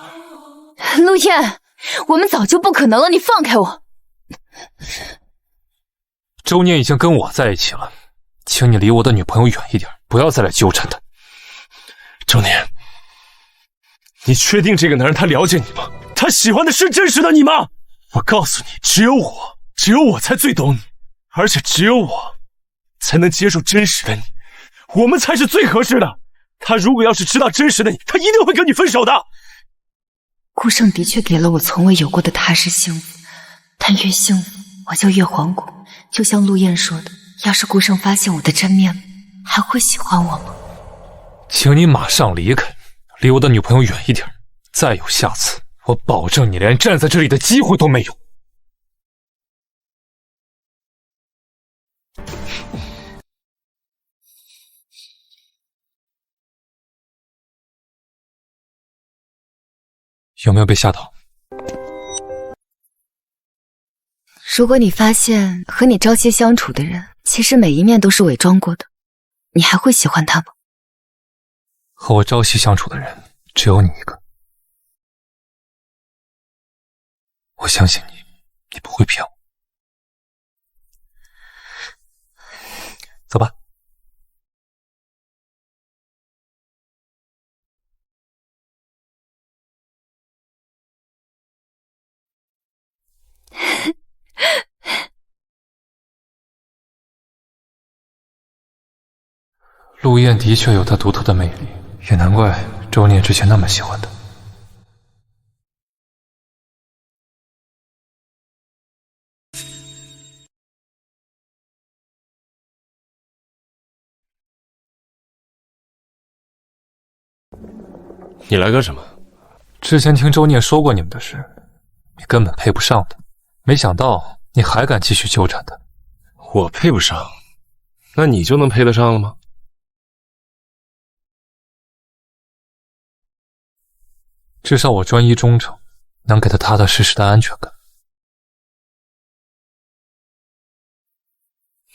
陆燕，我们早就不可能了，你放开我。周念已经跟我在一起了，请你离我的女朋友远一点，不要再来纠缠她。周念，你确定这个男人他了解你吗？他喜欢的是真实的你吗？我告诉你，只有我才最懂你，而且只有我才能接受真实的你，我们才是最合适的。他如果要是知道真实的你，他一定会跟你分手的。顾胜的确给了我从未有过的踏实幸福，但越幸福我就越惶恐。就像陆燕说的，要是顾胜发现我的真面目，还会喜欢我吗？请你马上离开，离我的女朋友远一点。再有下次，我保证你连站在这里的机会都没有。有没有被吓到？如果你发现和你朝夕相处的人，其实每一面都是伪装过的，你还会喜欢他吗？和我朝夕相处的人只有你一个，我相信你，你不会骗我。走吧。陆燕的确有她独特的魅力，也难怪周念之前那么喜欢她。你来干什么？之前听周念说过你们的事，你根本配不上他，没想到你还敢继续纠缠他。我配不上，那你就能配得上了吗？至少我专一忠诚，能给他踏踏实实的安全感。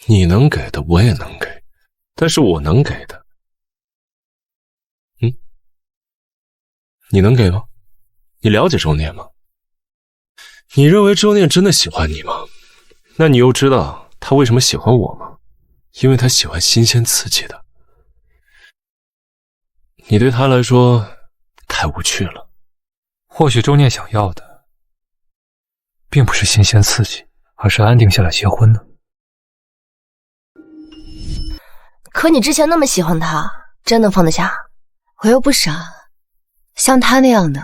你能给的我也能给，但是我能给的，你能给吗？你了解周念吗？你认为周念真的喜欢你吗？那你又知道他为什么喜欢我吗？因为他喜欢新鲜刺激的。你对他来说太无趣了。或许周念想要的并不是新鲜刺激，而是安定下来结婚呢。可你之前那么喜欢他，真能放得下？我又不傻，像他那样的，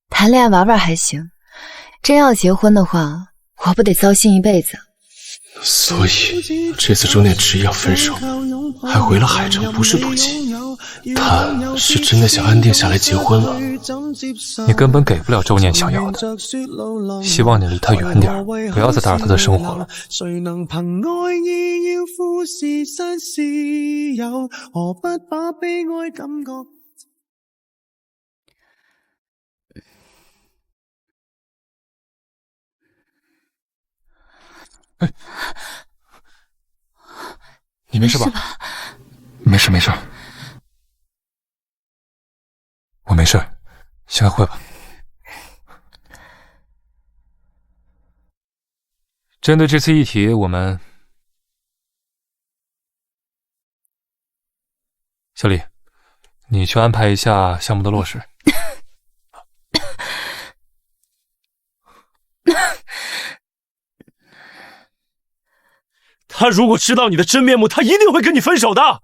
谈恋爱玩玩还行，真要结婚的话，我不得糟心一辈子。所以这次周念执意要分手，还回了海城，不是不急。他是真的想安定下来结婚了。你根本给不了周念想要的，希望你离他远点，不要再打扰他的生活了。谁能凭爱意要富士山私有，何不把悲哀感觉？你没事吧？没事没事，我没事，先开会吧。针对这次议题，小李，你去安排一下项目的落实。他如果知道你的真面目，他一定会跟你分手的。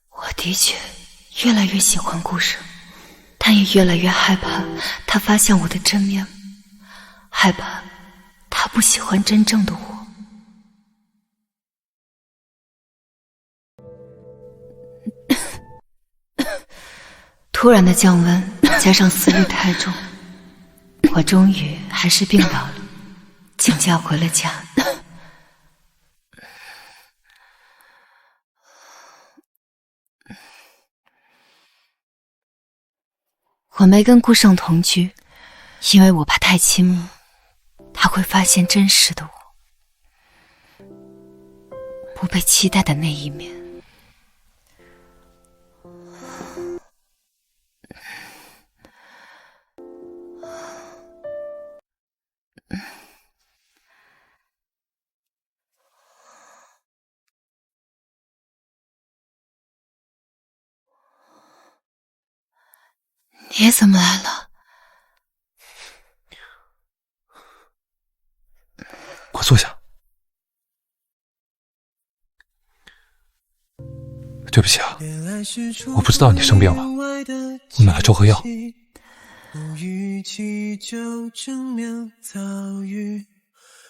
我的确越来越喜欢顾生，但也越来越害怕他发现我的真面目，害怕他不喜欢真正的我。突然的降温加上思虑太重，我终于还是病倒了，请假回了家。我没跟顾胜同居，因为我怕太亲密，他会发现真实的我，不被期待的那一面。你怎么来了？快坐下。对不起啊，我不知道你生病了，我买了粥和药。语气就证明遭遇，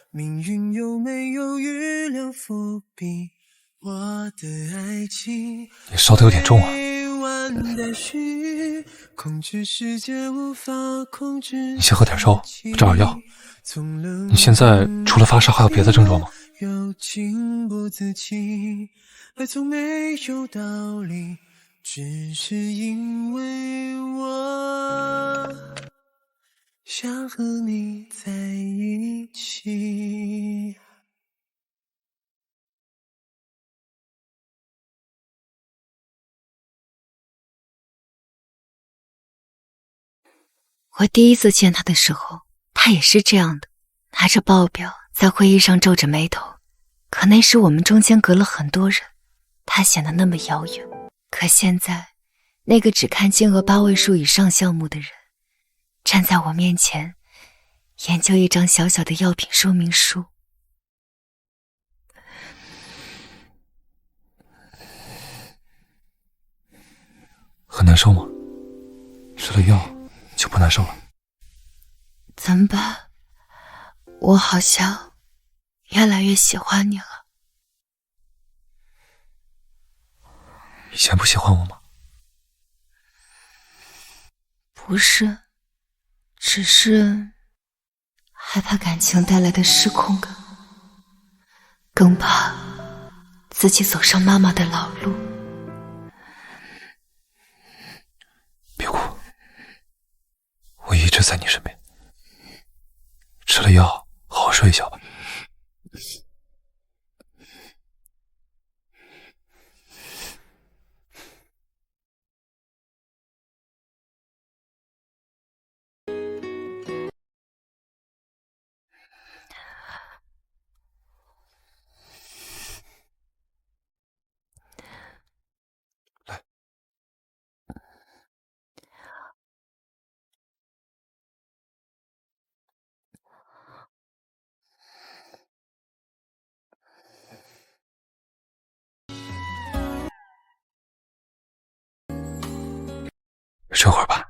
命运有没有预料伏笔？我的爱情你烧得有点重啊。你先喝点粥，我找点药。你现在除了发烧还有别的症状吗？又情不自禁，爱从没有道理，只是因为我想和你在一起。我第一次见他的时候，他也是这样的，拿着报表在会议上皱着眉头。可那时我们中间隔了很多人，他显得那么遥远。可现在，那个只看金额8位数以上项目的人，站在我面前，研究一张小小的药品说明书。很难受吗？吃了药就不难受了？怎么办？我好像越来越喜欢你了。以前不喜欢我吗？不是，只是害怕感情带来的失控感，更怕自己走上妈妈的老路。别哭，我一直在你身边。吃了药，好好睡一觉吧。睡会儿吧。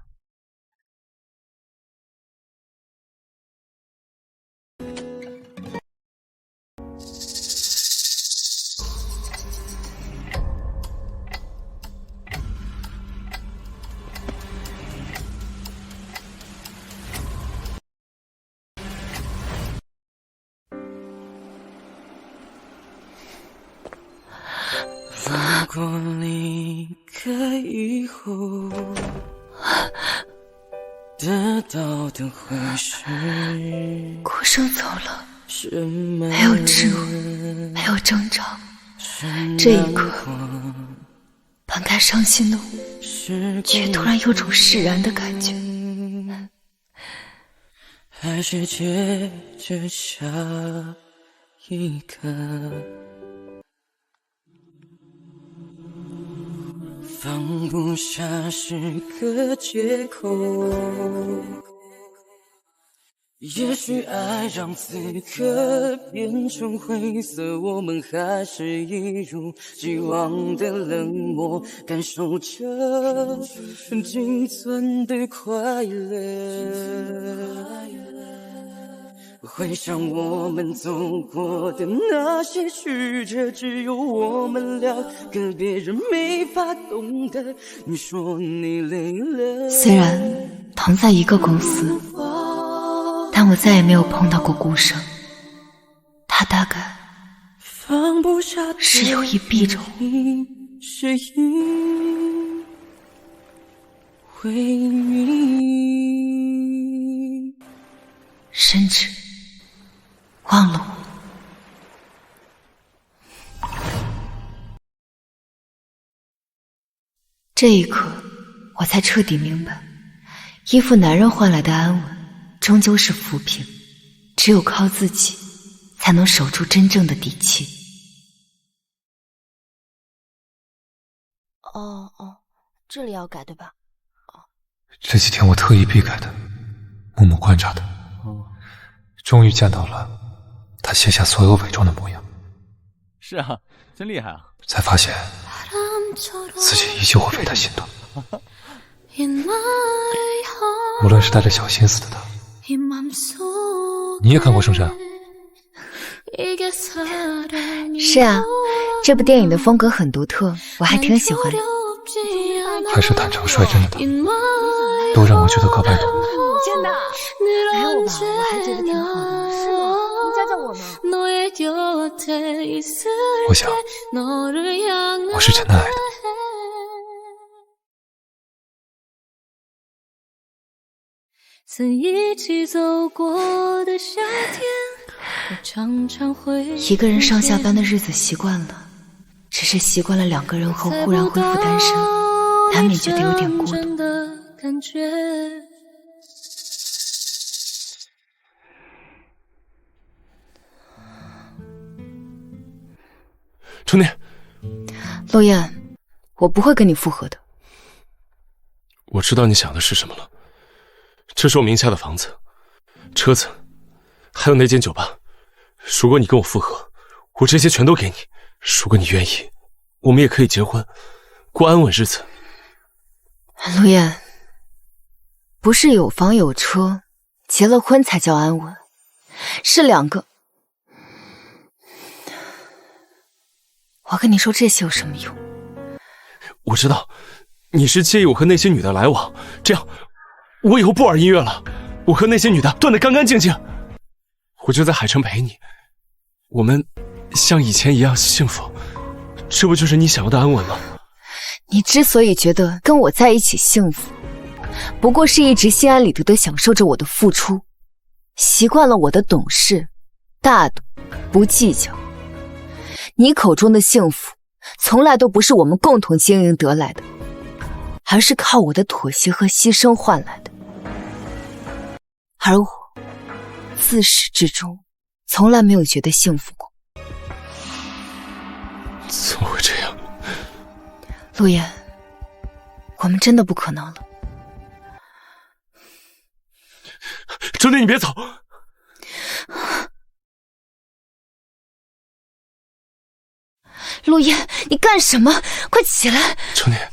顾生走了，没有质问，没有争吵，这一刻，本该伤心的我，却突然有种释然的感觉。还是接着下一个，放不下是个借口。也许爱让此刻变成灰色，我们还是一如既往的冷漠，感受着仅存的快乐。回想我们走过的那些曲折，只有我们两个，别人没法懂得。你说你累了，虽然同在一个公司，但我再也没有碰到过顾生。他大概是有意避着我。是因为你甚至忘了我。这一刻，我才彻底明白，依附男人换来的安稳，终究是浮萍。只有靠自己，才能守住真正的底气。哦，这里要改对吧？这几天我特意避改的，默默观察的。终于见到了他卸下所有伪装的模样。是啊，真厉害啊！才发现自己依旧会为他心动。无论是带着小心思的他，你也看过《圣山》？是啊，这部电影的风格很独特，我还挺喜欢的。还是坦诚率真的他，都让我觉得格外动人。真的？还有吧，我还觉得挺好的。是吗？你教教我吗？我想，我是真的爱的。曾一起走过的夏天，我常常会一个人上下班的日子习惯了，只是习惯了两个人后忽然恢复单身，难免觉得有点孤独。春天，陆燕，我不会跟你复合的。我知道你想的是什么了。这是我名下的房子、车子，还有那间酒吧。如果你跟我复合，我这些全都给你。如果你愿意，我们也可以结婚，过安稳日子。陆燕，不是有房有车，结了婚才叫安稳，是两个。我跟你说这些有什么用？我知道，你是介意我和那些女的来往，这样我以后不玩音乐了，我和那些女的断得干干净净，我就在海城陪你，我们像以前一样幸福，这不就是你想要的安稳吗？你之所以觉得跟我在一起幸福，不过是一直心安理得地享受着我的付出，习惯了我的懂事、大度、不计较。你口中的幸福，从来都不是我们共同经营得来的，而是靠我的妥协和牺牲换来的。而我自始至终从来没有觉得幸福过。怎么会这样？陆燕，我们真的不可能了。春天，你别走！陆燕，你干什么？快起来！春天，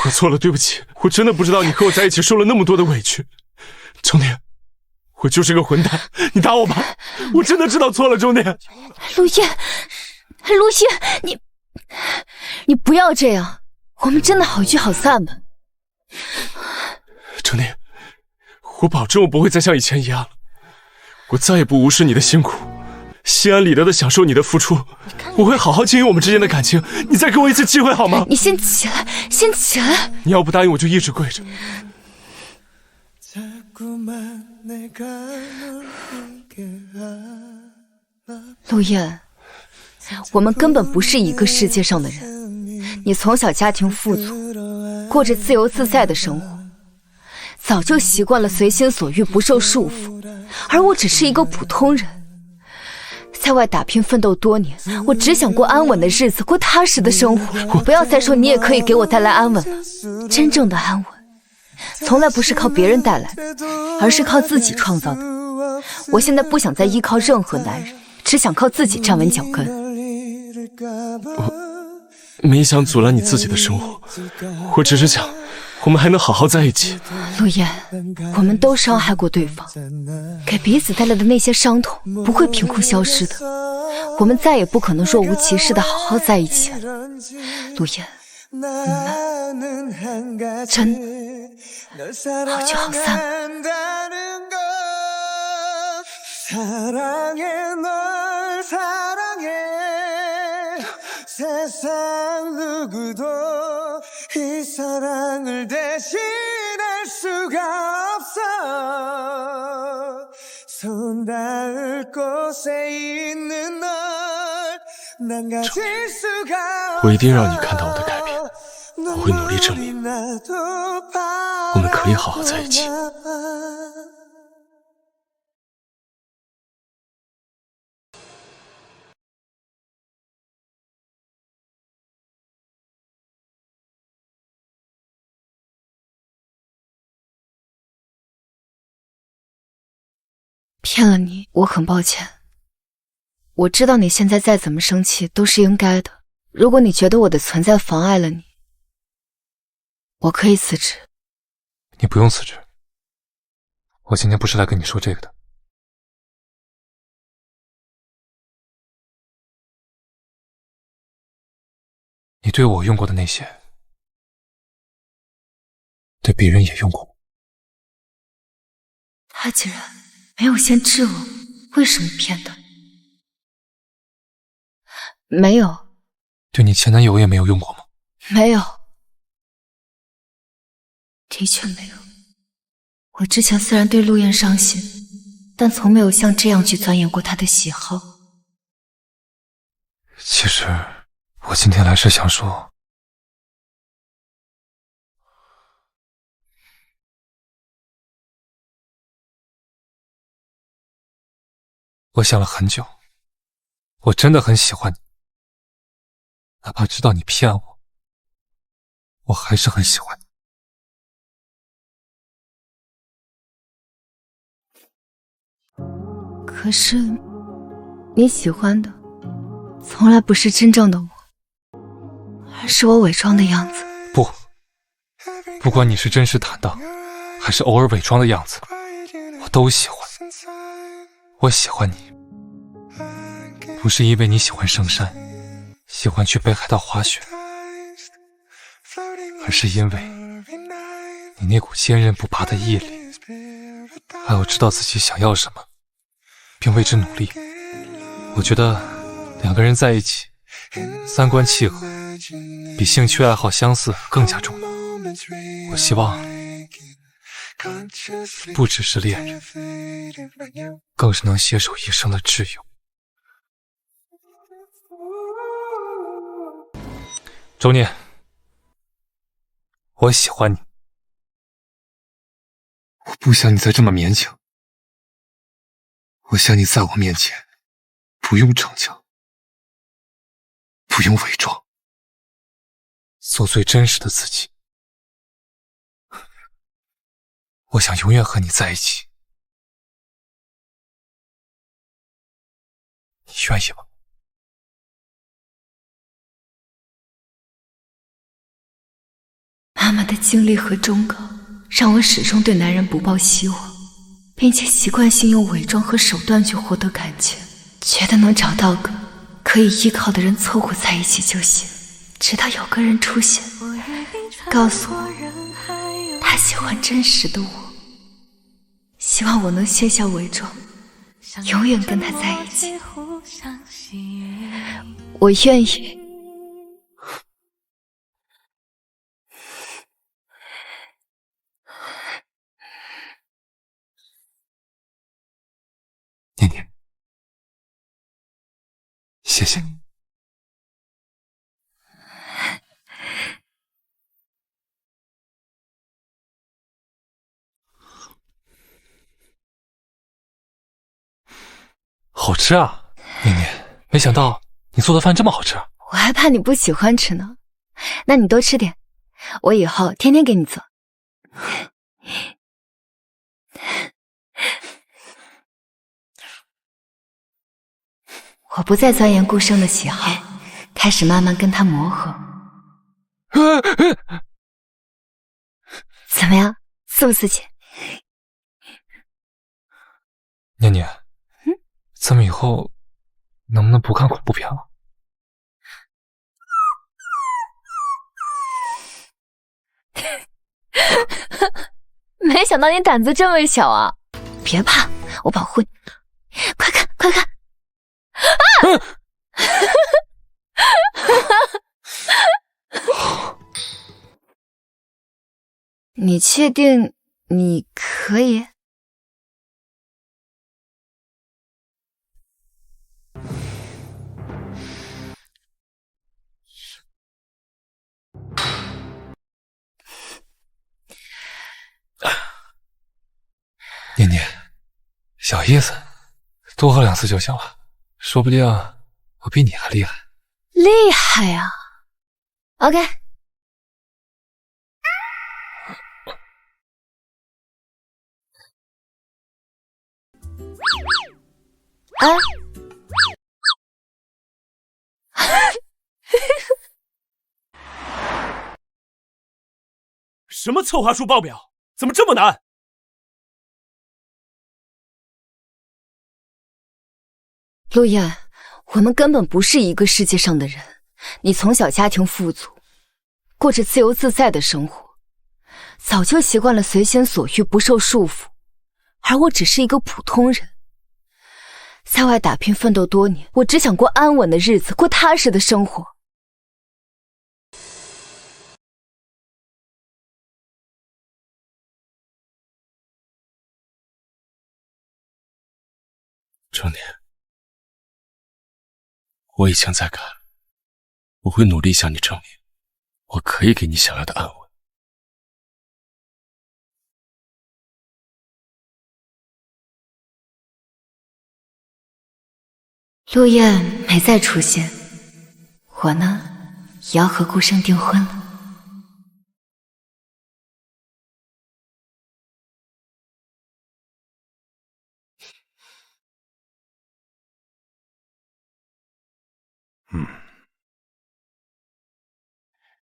我错了，对不起，我真的不知道你和我在一起受了那么多的委屈。春天，我就是个混蛋，你打我吧，我真的知道错了，春天。陆燕，陆燕，你不要这样，我们真的好聚好散吧。春天，我保证我不会再像以前一样了，我再也不无视你的辛苦，心安理得的享受你的付出，我会好好经营我们之间的感情，你再给我一次机会好吗？你先起来，先起来！你要不答应我就一直跪着。陆燕，我们根本不是一个世界上的人。你从小家庭富足，过着自由自在的生活，早就习惯了随心所欲，不受束缚。而我只是一个普通人，在外打拼奋斗多年，我只想过安稳的日子，过踏实的生活。不要再说你也可以给我带来安稳了，真正的安稳，从来不是靠别人带来的，而是靠自己创造的。我现在不想再依靠任何男人，只想靠自己站稳脚跟。我没想阻拦你自己的生活，我只是想我们还能好好在一起。陆燕，我们都伤害过对方，给彼此带来的那些伤痛不会凭空消失的，我们再也不可能若无其事的好好在一起了。陆燕，真的好聚好散吧。 사랑해 널 사랑해 세상 누구도 이 사랑을 대신할 수가 없어 손 닿을 곳에 있는 널 난 가질 수가 我一定让你看到我的改变，我会努力证明我们可以好好在一起。 骗了你，我很抱歉。我知道你现在再怎么生气都是应该的。如果你觉得我的存在妨碍了你，我可以辞职。你不用辞职，我今天不是来跟你说这个的。你对我用过的那些，对别人也用过吗？他竟然 没有先质问为什么骗他？没有。对你前男友也没有用过吗？没有。的确没有。我之前虽然对陆燕伤心，但从没有像这样去钻研过他的喜好。其实，我今天来是想说，我想了很久，我真的很喜欢你，哪怕知道你骗我，我还是很喜欢你。可是，你喜欢的从来不是真正的我，而是我伪装的样子。不，不管你是真实坦荡，还是偶尔伪装的样子，我都喜欢。我喜欢你，不是因为你喜欢圣山，喜欢去北海道滑雪，而是因为你那股坚韧不拔的毅力，还有知道自己想要什么，并为之努力。我觉得两个人在一起，三观契合，比兴趣爱好相似更加重要。我希望不只是恋人，更是能携手一生的挚友。周念，我喜欢你，我不想你再这么勉强。我想你在我面前，不用逞强，不用伪装，做最真实的自己。我想永远和你在一起，你愿意吗？妈妈的经历和忠告，让我始终对男人不抱希望，并且习惯性用伪装和手段去获得感情，觉得能找到个可以依靠的人凑合在一起就行。直到有个人出现，告诉我他喜欢真实的我，希望我能卸下伪装，永远跟他在一起。我愿意。谢谢。好吃啊，念念，没想到你做的饭这么好吃。我还怕你不喜欢吃呢，那你多吃点，我以后天天给你做。我不再钻研顾生的喜好，开始慢慢跟他磨合。怎么样，刺不刺激？念念，咱们以后能不能不看恐怖片了？没想到你胆子这么小啊！别怕，我保护你。快看，快看！啊！你确定你可以？念念，小意思，多喝2次就行了，说不定我比你还厉害。厉害呀 ！OK。啊！什么策划书报表？怎么这么难？陆燕，我们根本不是一个世界上的人。你从小家庭富足，过着自由自在的生活，早就习惯了随心所欲，不受束缚。而我只是一个普通人，在外打拼奋斗多年，我只想过安稳的日子，过踏实的生活。春年，我已经在改了，我会努力向你证明，我可以给你想要的安稳。陆燕没再出现，我呢，也要和顾生订婚了。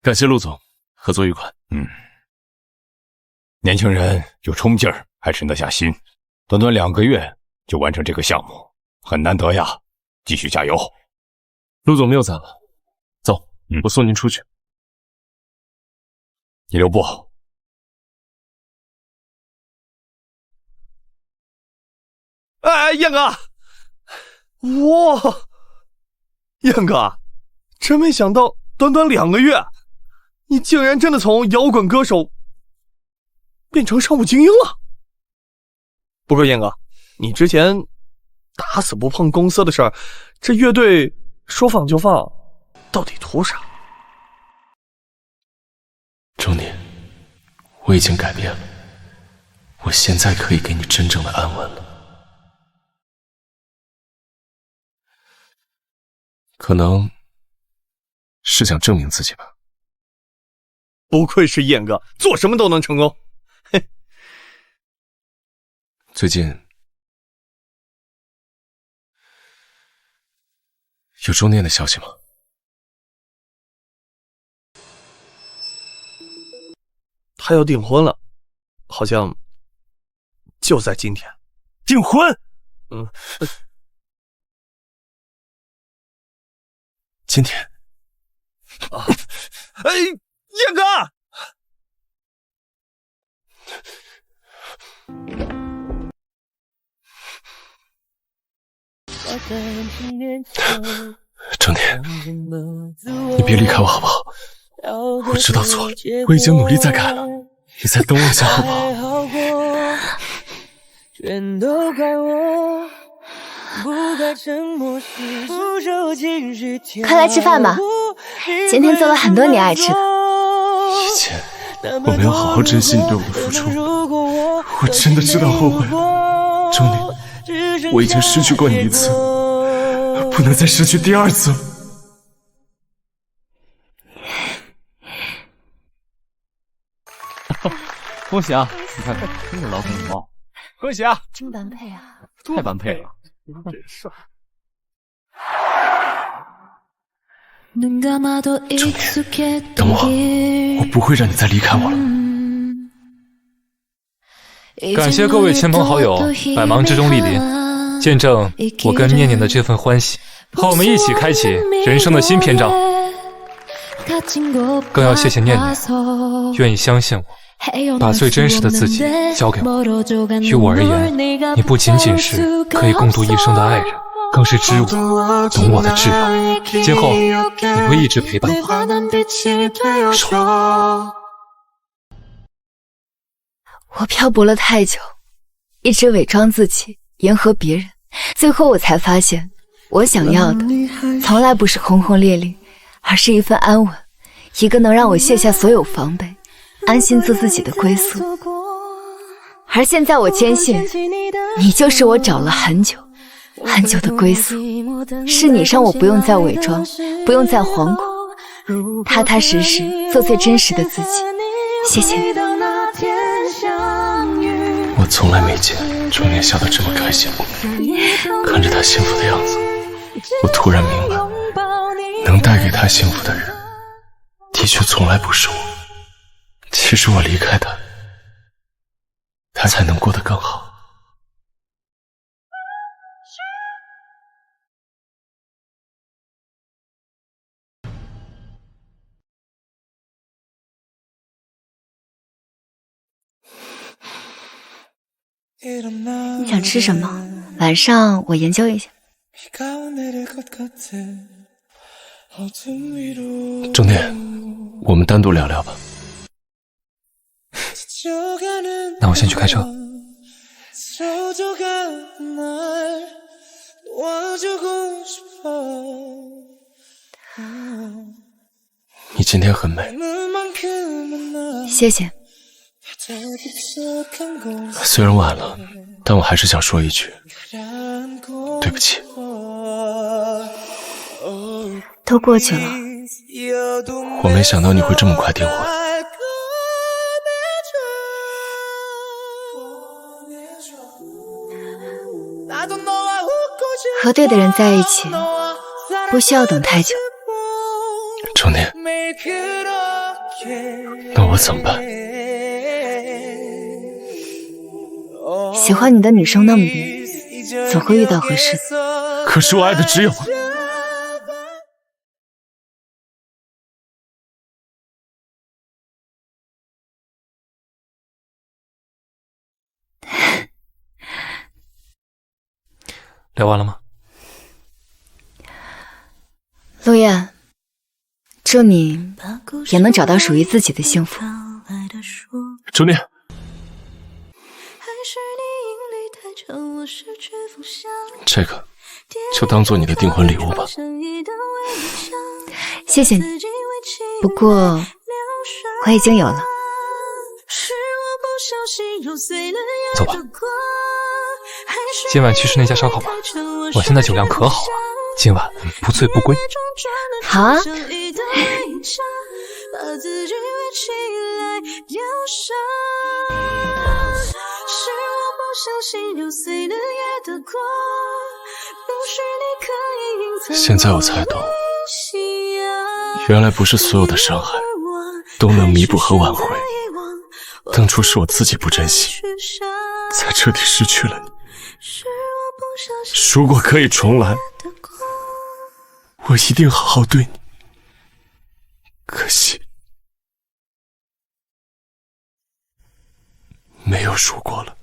感谢陆总，合作愉快。年轻人有冲劲儿，还沉得下心，短短2个月就完成这个项目，很难得呀！继续加油。陆总谬赞了，走，我送您出去。你留步。哎，燕哥，哇，燕哥，真没想到，短短2个月，你竟然真的从摇滚歌手变成商务精英了。不过燕哥，你之前打死不碰公司的事儿，这乐队说放就放，到底图啥？钟年，我已经改变了，我现在可以给你真正的安稳了。可能是想证明自己吧。不愧是燕哥，做什么都能成功。嘿，最近有钟念的消息吗？他要订婚了，好像就在今天。订婚？今天啊！哎，燕哥！钟年，你别离开我好不好？我知道错了，我已经努力在改了，你再等我一下好不好？全都怪我，快来吃饭吧，今天做了很多你爱吃的。以前我没有好好珍惜你对我的付出，我真的知道后悔了。钟离，我已经失去过你一次，不能再失去第二次了。恭喜啊！你看看，真是老土礼貌。恭喜啊！真般配啊！太般配了，真帅。钟离，等我，我不会让你再离开我了。感谢各位亲朋好友百忙之中莅临，见证我跟念念的这份欢喜，和我们一起开启人生的新篇章。更要谢谢念念，愿意相信我，把最真实的自己交给我。于我而言，你不仅仅是可以共度一生的爱人，更是知我、懂我的挚友。今后你会一直陪伴我，守护。我漂泊了太久，一直伪装自己，迎合别人，最后我才发现，我想要的从来不是轰轰烈烈，而是一份安稳，一个能让我卸下所有防备，安心做自己的归宿。而现在我坚信，你就是我找了很久很久的归宿，是你让我不用再伪装，不用再惶恐，踏踏实实做最真实的自己。谢谢你。我从来没见钟念笑得这么开心过，看着他幸福的样子，我突然明白，能带给他幸福的人，的确从来不是我。其实我离开他，他才能过得更好。你想吃什么？晚上我研究一下。钟念，我们单独聊聊吧。那我先去开车。你今天很美。谢谢。虽然晚了，但我还是想说一句，对不起。都过去了。我没想到你会这么快订婚。和对的人在一起，不需要等太久。钟念，那我怎么办？喜欢你的女生那么多，总会遇到合适的。可是我爱的只有……聊完了吗？陆燕，祝你也能找到属于自己的幸福。钟念，这个就当做你的订婚礼物吧。谢谢你，不过我已经有了。走吧，今晚去吃那家烧烤吧，我现在酒量可好了，今晚不醉不归。好啊。现在我才懂，原来不是所有的伤害都能弥补和挽回，当初是我自己不珍惜，才彻底失去了你。如果可以重来，我一定好好对你。可惜没有如果了。